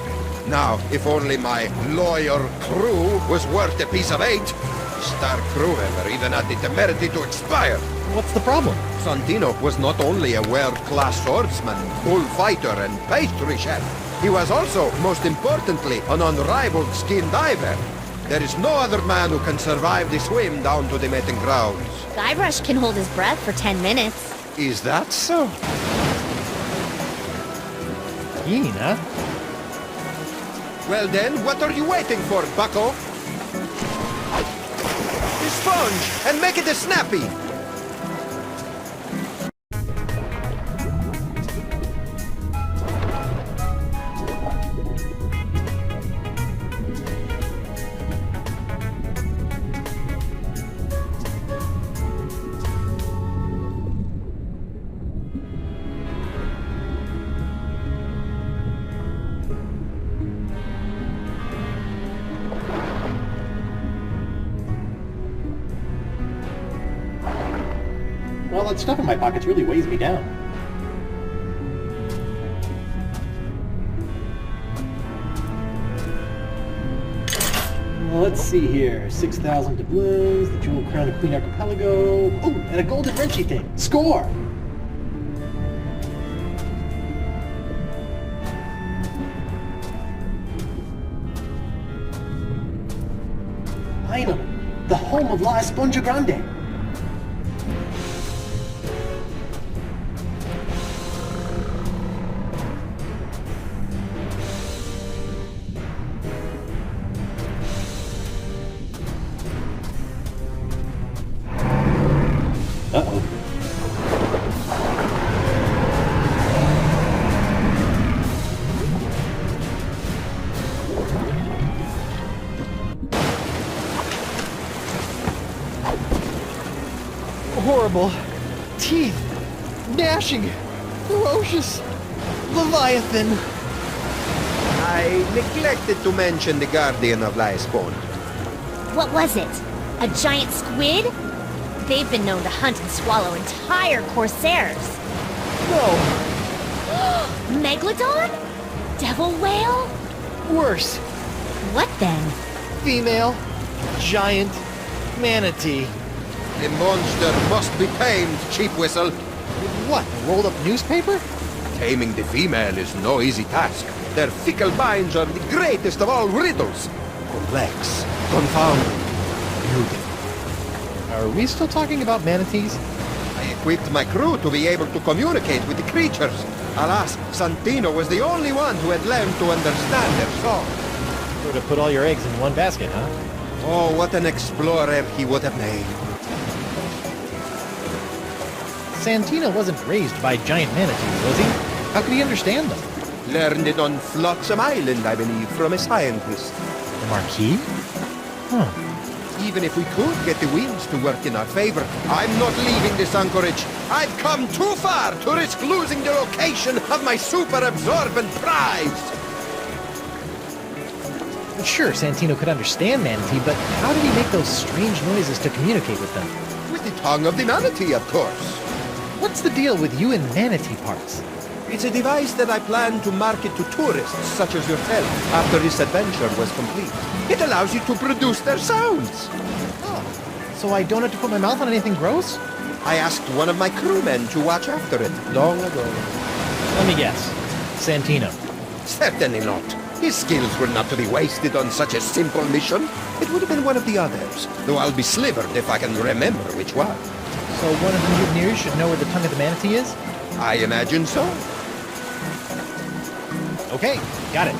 Now, if only my loyal crew was worth a piece of eight. Star crew member even had the temerity to expire. What's the problem? Santino was not only a world-class swordsman, bullfighter, and pastry chef. He was also, most importantly, an unrivaled skin diver. There is no other man who can survive the swim down to the mating grounds. Guybrush can hold his breath for 10 minutes. Is that so? Keen, huh? Well then, what are you waiting for, bucko? The sponge, and make it a snappy! Well, that stuff in my pockets really weighs me down. Well, let's see here. 6,000 doubloons, the Jewel Crown of Queen Archipelago. Ooh, and a golden Frenchy thing. Score! Finally, the home of La Esponja Grande. Uh-oh. Horrible. Teeth. Gnashing. Ferocious. Leviathan. I neglected to mention the Guardian of La Esponja. What was it? A giant squid? They've been known to hunt and swallow entire corsairs. Whoa. Megalodon? Devil whale? Worse. What then? Female. Giant. Manatee. The monster must be tamed, cheap whistle. What? Rolled up newspaper? Taming the female is no easy task. Their fickle minds are the greatest of all riddles. Complex, confounding, beautiful. Are we still talking about manatees? I equipped my crew to be able to communicate with the creatures. Alas, Santino was the only one who had learned to understand their song. Sort of put all your eggs in one basket, huh? Oh, what an explorer he would have made. Santino wasn't raised by giant manatees, was he? How could he understand them? Learned it on Flotsam Island, I believe, from a scientist. The Marquis? Huh. Even if we could get the winds to work in our favor, I'm not leaving this anchorage. I've come too far to risk losing the location of my super-absorbent prize. Sure, Santino could understand manatee, but how did he make those strange noises to communicate with them? With the tongue of the manatee, of course. What's the deal with you and manatee parts? It's a device that I plan to market to tourists such as yourself after this adventure was complete. It allows you to produce their sounds. Oh, so I don't have to put my mouth on anything gross? I asked one of my crewmen to watch after it long ago. Let me guess. Santino. Certainly not. His skills were not to be wasted on such a simple mission. It would have been one of the others, though I'll be slivered if I can remember which one. So one of the mutineers should know where the tongue of the manatee is? I imagine so. Okay, got it.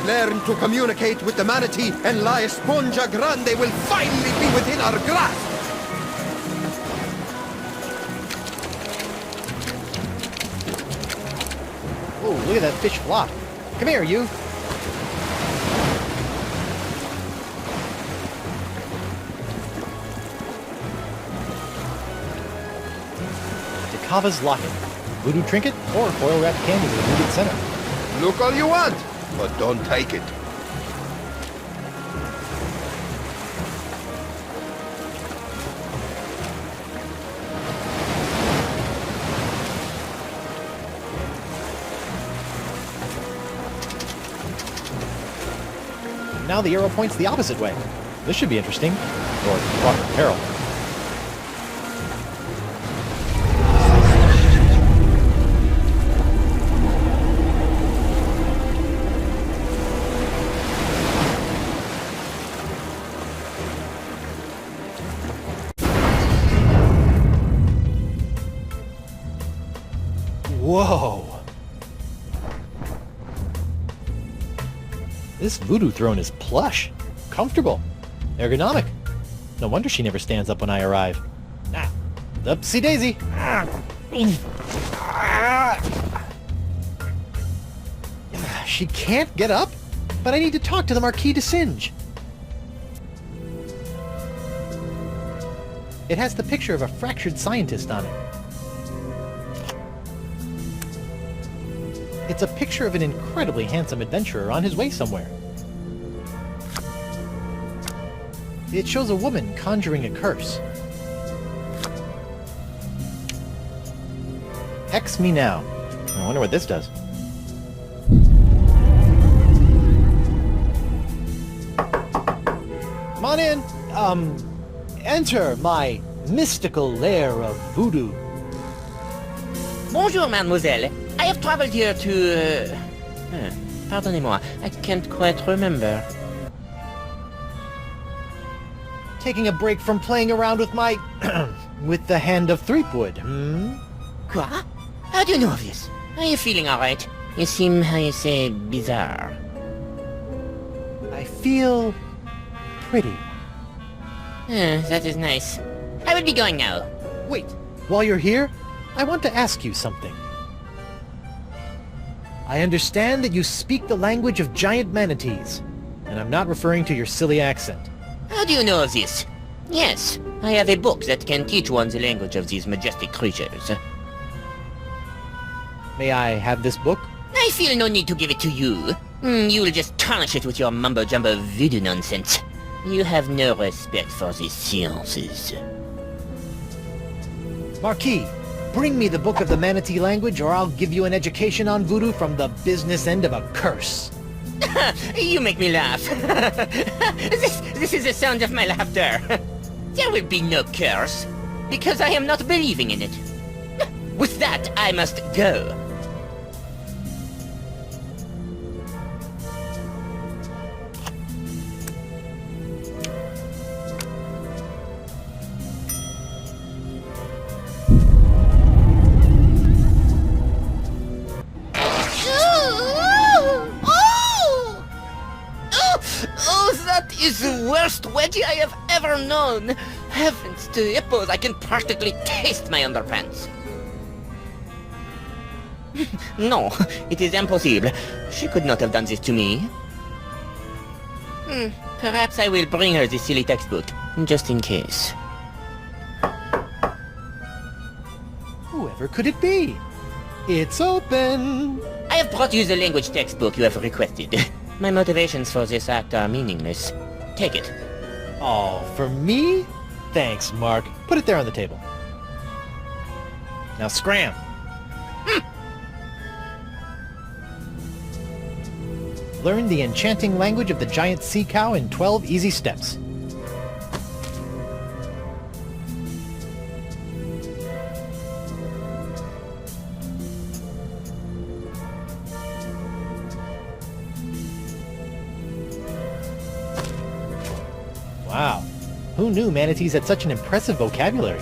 Learn to communicate with the manatee, and La Esponja Grande will finally be within our grasp! Oh, look at that fish flop. Come here, you. Dakava's locket. Voodoo trinket or foil wrapped candy with a voodoo center. Look all you want, but don't take it. Now the arrow points the opposite way. This should be interesting. Or fraught with peril. Whoa! This voodoo throne is plush, comfortable, ergonomic. No wonder she never stands up when I arrive. Ah, upsie daisy. She can't get up? But I need to talk to the Marquis de Singe. It has the picture of a fractured scientist on it. It's a picture of an incredibly handsome adventurer on his way somewhere. It shows a woman conjuring a curse. Hex me now. I wonder what this does. Come on in. Enter my mystical lair of voodoo. Bonjour, mademoiselle. I have traveled here to... Pardonnez-moi, I can't quite remember. Taking a break from playing around with my... with the hand of Threepwood, Quoi? How do you know of this? Are you feeling alright? You seem, how you say, bizarre. I feel... pretty. That is nice. I will be going now. Wait, while you're here, I want to ask you something. I understand that you speak the language of giant manatees, and I'm not referring to your silly accent. How do you know of this? Yes, I have a book that can teach one the language of these majestic creatures. May I have this book? I feel no need to give it to you. You will just tarnish it with your mumbo-jumbo voodoo nonsense. You have no respect for the sciences. Marquis, bring me the book of the manatee language or I'll give you an education on voodoo from the business end of a curse. You make me laugh. This is the sound of my laughter. There will be no curse, because I am not believing in it. With that, I must go. Oh, that is the worst wedgie I have ever known. Heavens to hippos, I can practically taste my underpants. No, it is impossible. She could not have done this to me. Perhaps I will bring her this silly textbook, just in case. Whoever could it be? It's open! I have brought you the language textbook you have requested. My motivations for this act are meaningless. Take it. Oh, for me? Thanks, Mark. Put it there on the table. Now scram. Learn the enchanting language of the giant sea cow in 12 easy steps. Wow. Who knew manatees had such an impressive vocabulary?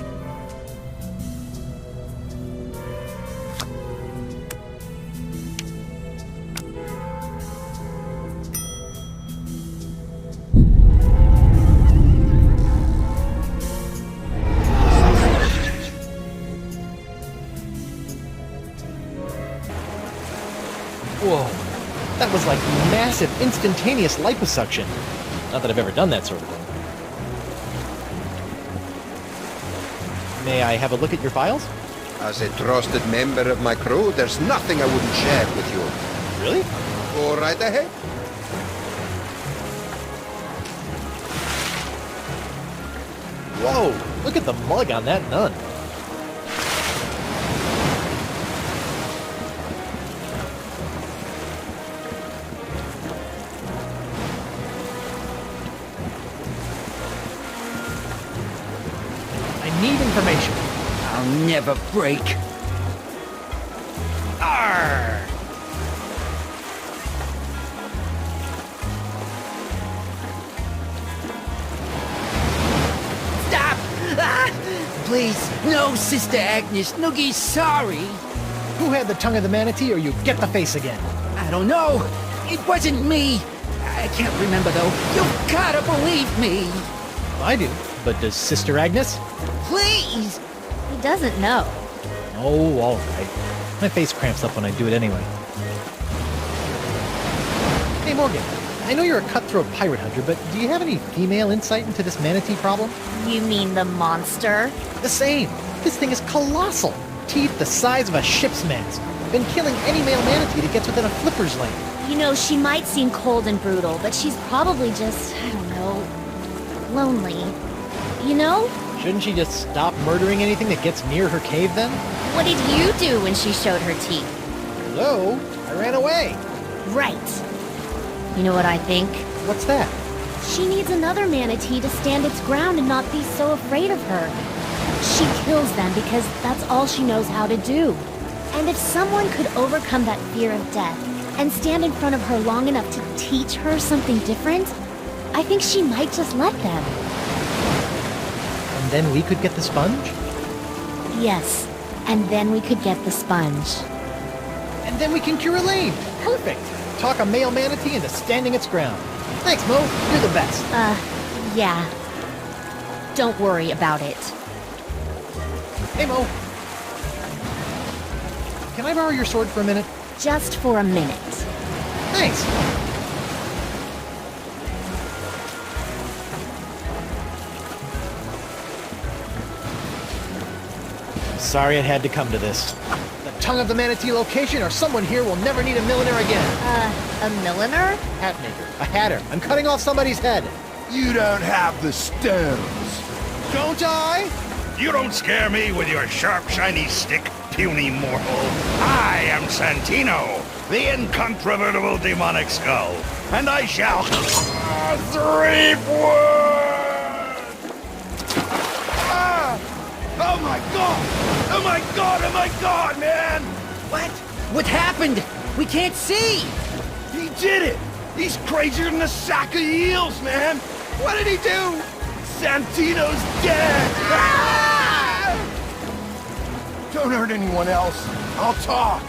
Whoa. That was like massive, instantaneous liposuction. Not that I've ever done that sort of thing. May I have a look at your files? As a trusted member of my crew, there's nothing I wouldn't share with you. Really? Go right ahead. Whoa! Look at the mug on that nun. I need information. I'll never break. Arr! Stop! Ah! Please, no, Sister Agnes. Noogie's sorry. Who had the tongue of the manatee, or you get the face again? I don't know. It wasn't me. I can't remember, though. You've gotta believe me. I do. But does Sister Agnes? Please! He doesn't know. Oh, all right. My face cramps up when I do it anyway. Hey, Morgan. I know you're a cutthroat pirate hunter, but do you have any female insight into this manatee problem? You mean the monster? The same. This thing is colossal. Teeth the size of a ship's mast. Been killing any male manatee that gets within a flipper's lane. You know, she might seem cold and brutal, but she's probably just, I don't know, lonely. You know? Shouldn't she just stop murdering anything that gets near her cave then? What did you do when she showed her teeth? Hello? I ran away. Right. You know what I think? What's that? She needs another manatee to stand its ground and not be so afraid of her. She kills them because that's all she knows how to do. And if someone could overcome that fear of death and stand in front of her long enough to teach her something different, I think she might just let them. And then we could get the sponge? Yes, and then we could get the sponge. And then we can cure Elaine. Perfect. Talk a male manatee into standing its ground. Thanks, Mo. You're the best. Yeah. Don't worry about it. Hey, Mo. Can I borrow your sword for a minute? Just for a minute. Thanks. Sorry it had to come to this. The tongue of the manatee location, or someone here will never need a milliner again. A milliner? Hat maker. A hatter. I'm cutting off somebody's head. You don't have the stones. Don't I? You don't scare me with your sharp, shiny stick, puny mortal. I am Santino, the incontrovertible demonic skull, and I shall reap wood! Ah! Oh my god! Oh my god! Oh my god, man! What? What happened? We can't see! He did it! He's crazier than a sack of eels, man! What did he do? Santino's dead! Ah! Don't hurt anyone else. I'll talk.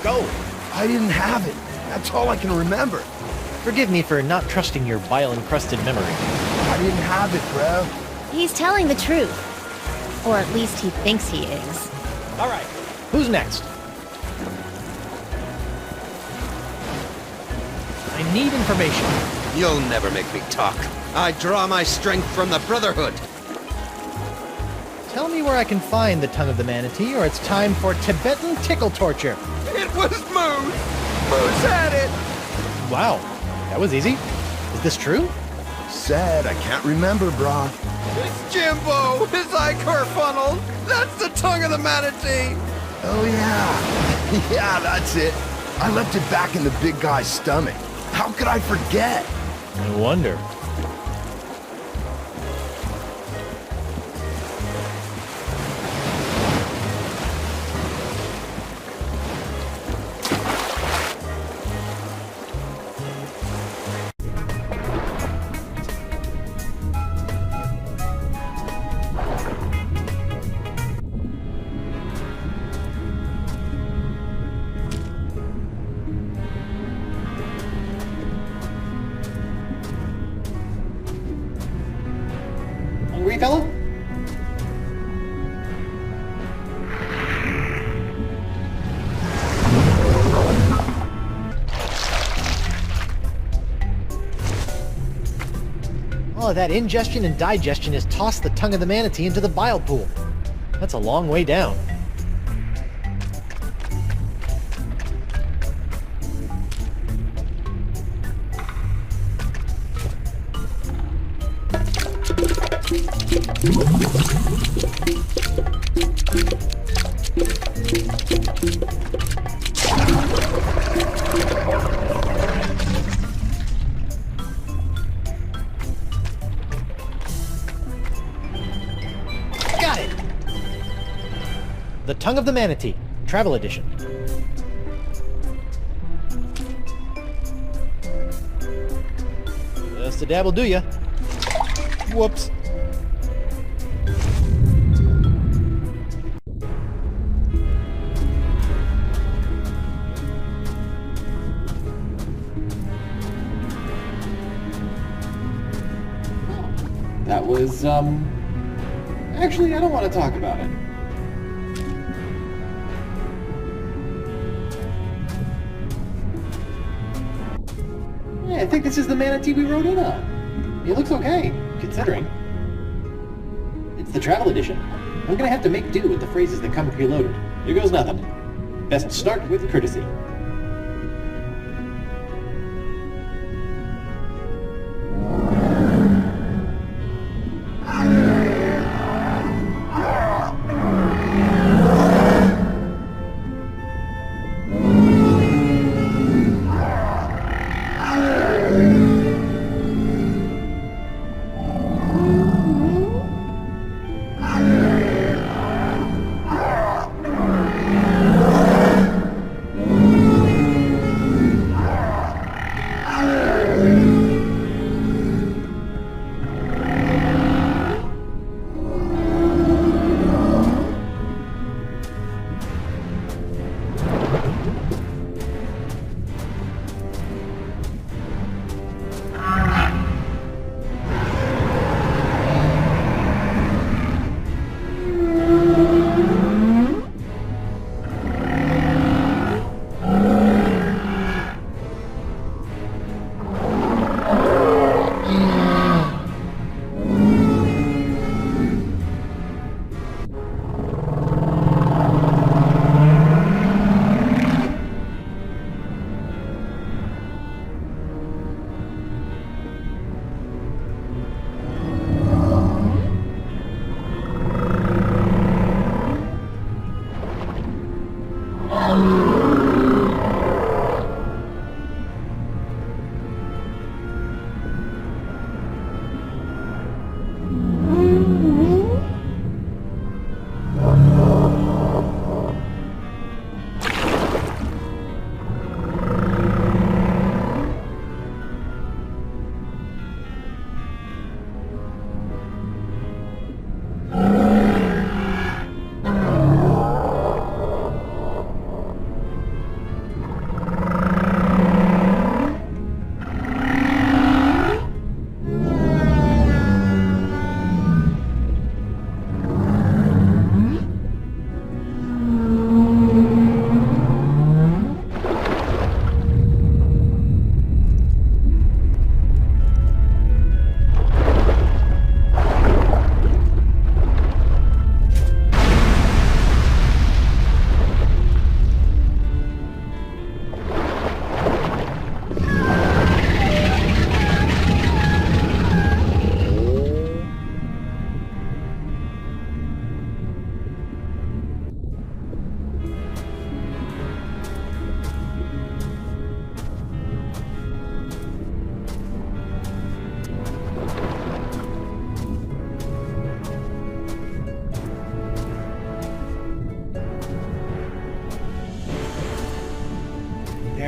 Go. I didn't have it. That's all I can remember. Forgive me for not trusting your bile-encrusted memory. I didn't have it, bro. He's telling the truth. Or at least he thinks he is. All right, who's next? I need information. You'll never make me talk. I draw my strength from the Brotherhood. Tell me where I can find the tongue of the manatee, or it's time for Tibetan tickle torture. It was Moose! Moose had it! Wow, that was easy. Is this true? Sad, I can't remember, brah. It's Jimbo! His ichor funnel! That's the tongue of the manatee! Oh, yeah. Yeah, that's it. I left it back in the big guy's stomach. How could I forget? No wonder. Hungry, fella? All of that ingestion and digestion has tossed the tongue of the manatee into the bile pool. That's a long way down. Got it! The Tongue of the Manatee, Travel Edition. Just a dab will do ya. Whoops. That was, actually, I don't want to talk about it. Yeah, I think this is the manatee we rode in on. It looks okay, considering. It's the travel edition. I'm gonna have to make do with the phrases that come preloaded. Here goes nothing. Best start with courtesy.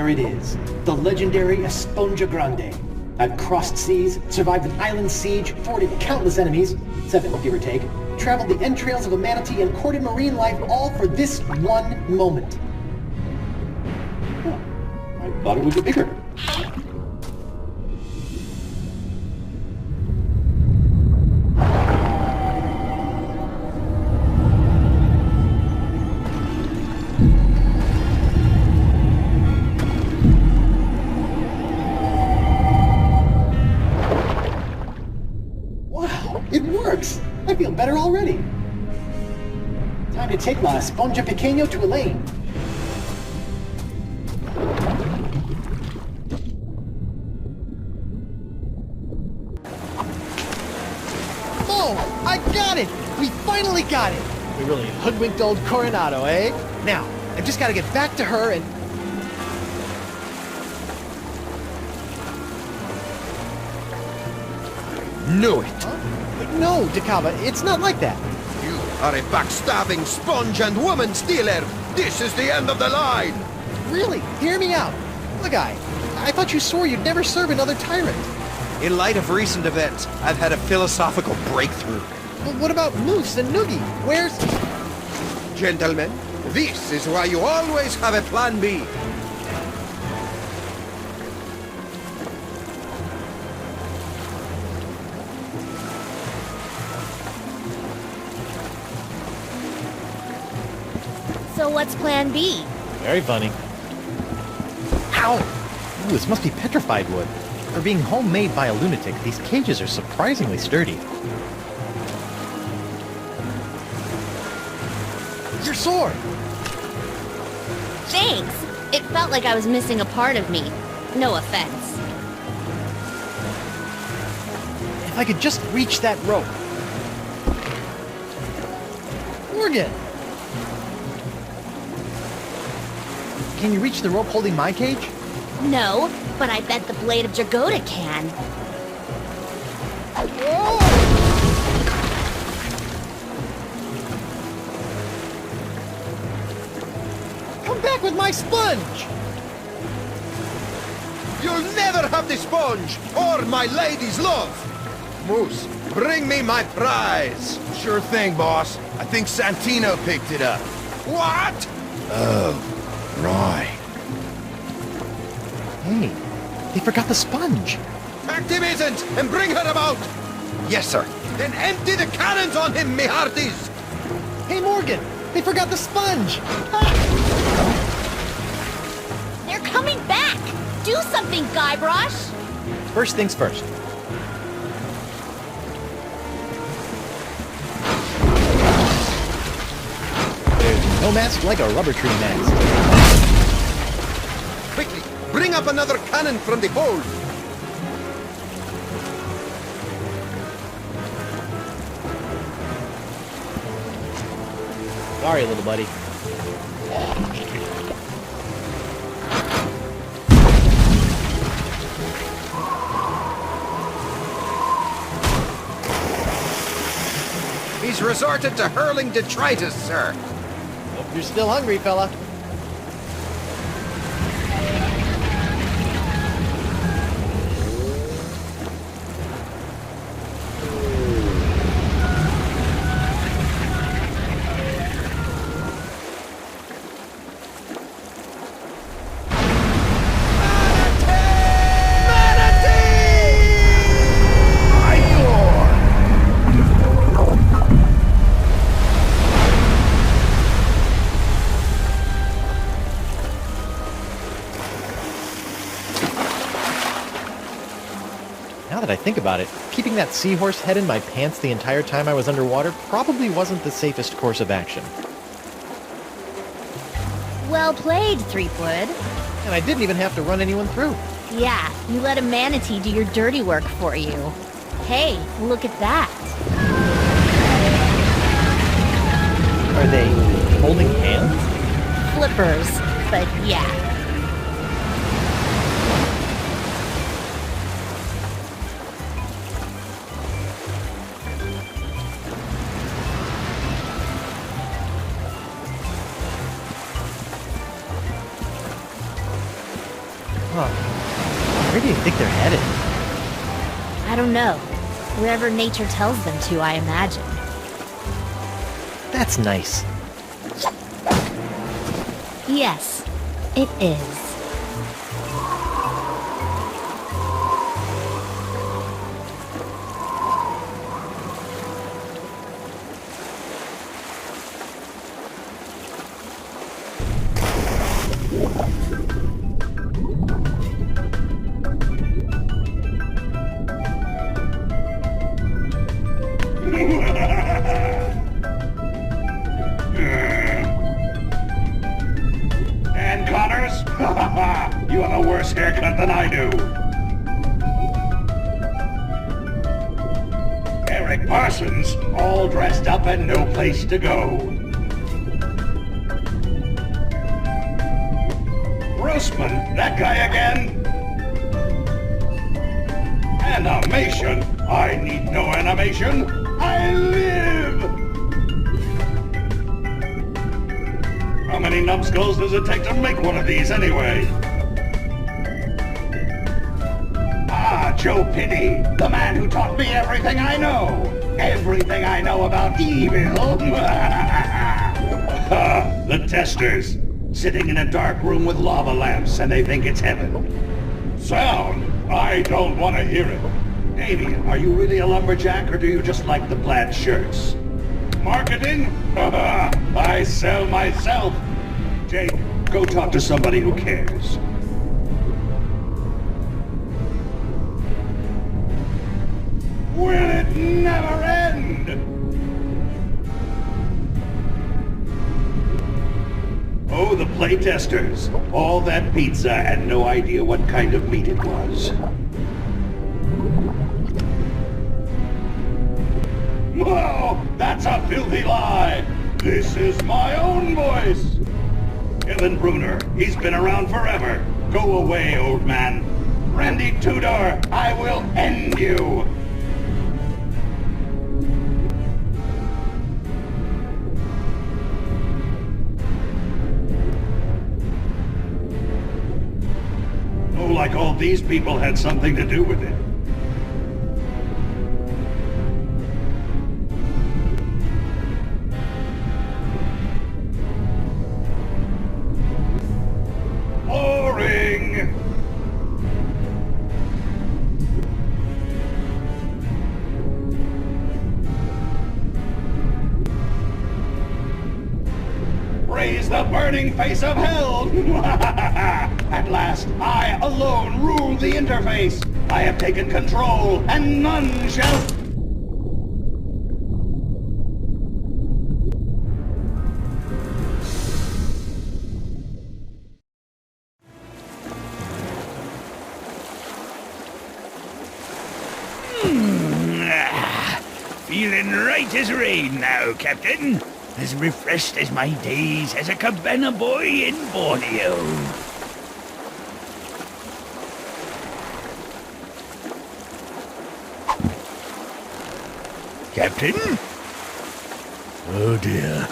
There it is, the legendary Esponja Grande. I've crossed seas, survived an island siege, thwarted countless enemies, 7 give or take, traveled the entrails of a manatee, and courted marine life, all for this one moment. Huh. I thought it would get bigger. It works! I feel better already. Time to take my Esponja Pequeño to Elaine. Oh, I got it! We finally got it! We really hoodwinked old Coronado, eh? Now, I've just got to get back to her and... Knew it! Huh? No, Dakava, it's not like that. You are a backstabbing sponge and woman stealer! This is the end of the line! Really, hear me out. Look, I thought you swore you'd never serve another tyrant. In light of recent events, I've had a philosophical breakthrough. But what about Moose and Noogie? Where's... Gentlemen, this is why you always have a plan B. So what's plan B? Very funny. Ow! Ooh, this must be petrified wood. For being homemade by a lunatic, these cages are surprisingly sturdy. Your sword! Thanks! It felt like I was missing a part of me. No offense. If I could just reach that rope. Morgan! Can you reach the rope holding my cage? No, but I bet the Blade of Jagoda can. Come back with my sponge! You'll never have the sponge, or my lady's love! Moose, bring me my prize! Sure thing, boss. I think Santino picked it up. What? Oh, right. Hey, they forgot the sponge. Activism and bring her about! Yes, sir. Then empty the cannons on him, me hearties! Hey, Morgan, they forgot the sponge! They're coming back! Do something, Guybrush! First things first. There's no mask like a rubber tree mask. Quickly, bring up another cannon from the hold! Sorry, little buddy. He's resorted to hurling detritus, sir. Hope you're still hungry, fella. Now that I think about it, keeping that seahorse head in my pants the entire time I was underwater probably wasn't the safest course of action. Well played, Threepwood. And I didn't even have to run anyone through. Yeah, you let a manatee do your dirty work for you. Hey, look at that. Are they holding hands? Flippers, but yeah. you think they're headed? I don't know. Wherever nature tells them to, I imagine. That's nice. Yes, it is. Dan Connors? You have a worse haircut than I do. Eric Parsons, all dressed up and no place to go. Grossman, that guy again? Animation? I need no animation. I live! How many numbskulls does it take to make one of these anyway? Ah, Joe Pitty, the man who taught me everything I know. Everything I know about evil. The testers, sitting in a dark room with lava lamps and they think it's heaven. Sound? I don't want to hear it. Damien, are you really a lumberjack or do you just like the plaid shirts? Marketing? I sell myself. Jake, go talk to somebody who cares. Will it never end? Oh, the playtesters. All that pizza and no idea what kind of meat it was. Whoa, that's a filthy lie! This is my own voice! Kevin Bruner, he's been around forever. Go away, old man. Randy Tudor, I will end you! Oh, like all these people had something to do with it. Boring! Raise the burning face of hell! At last, I alone rule the interface! I have taken control, and none shall... Feeling right as rain now, Captain. As refreshed as my days as a cabana boy in Borneo. Captain? Oh dear.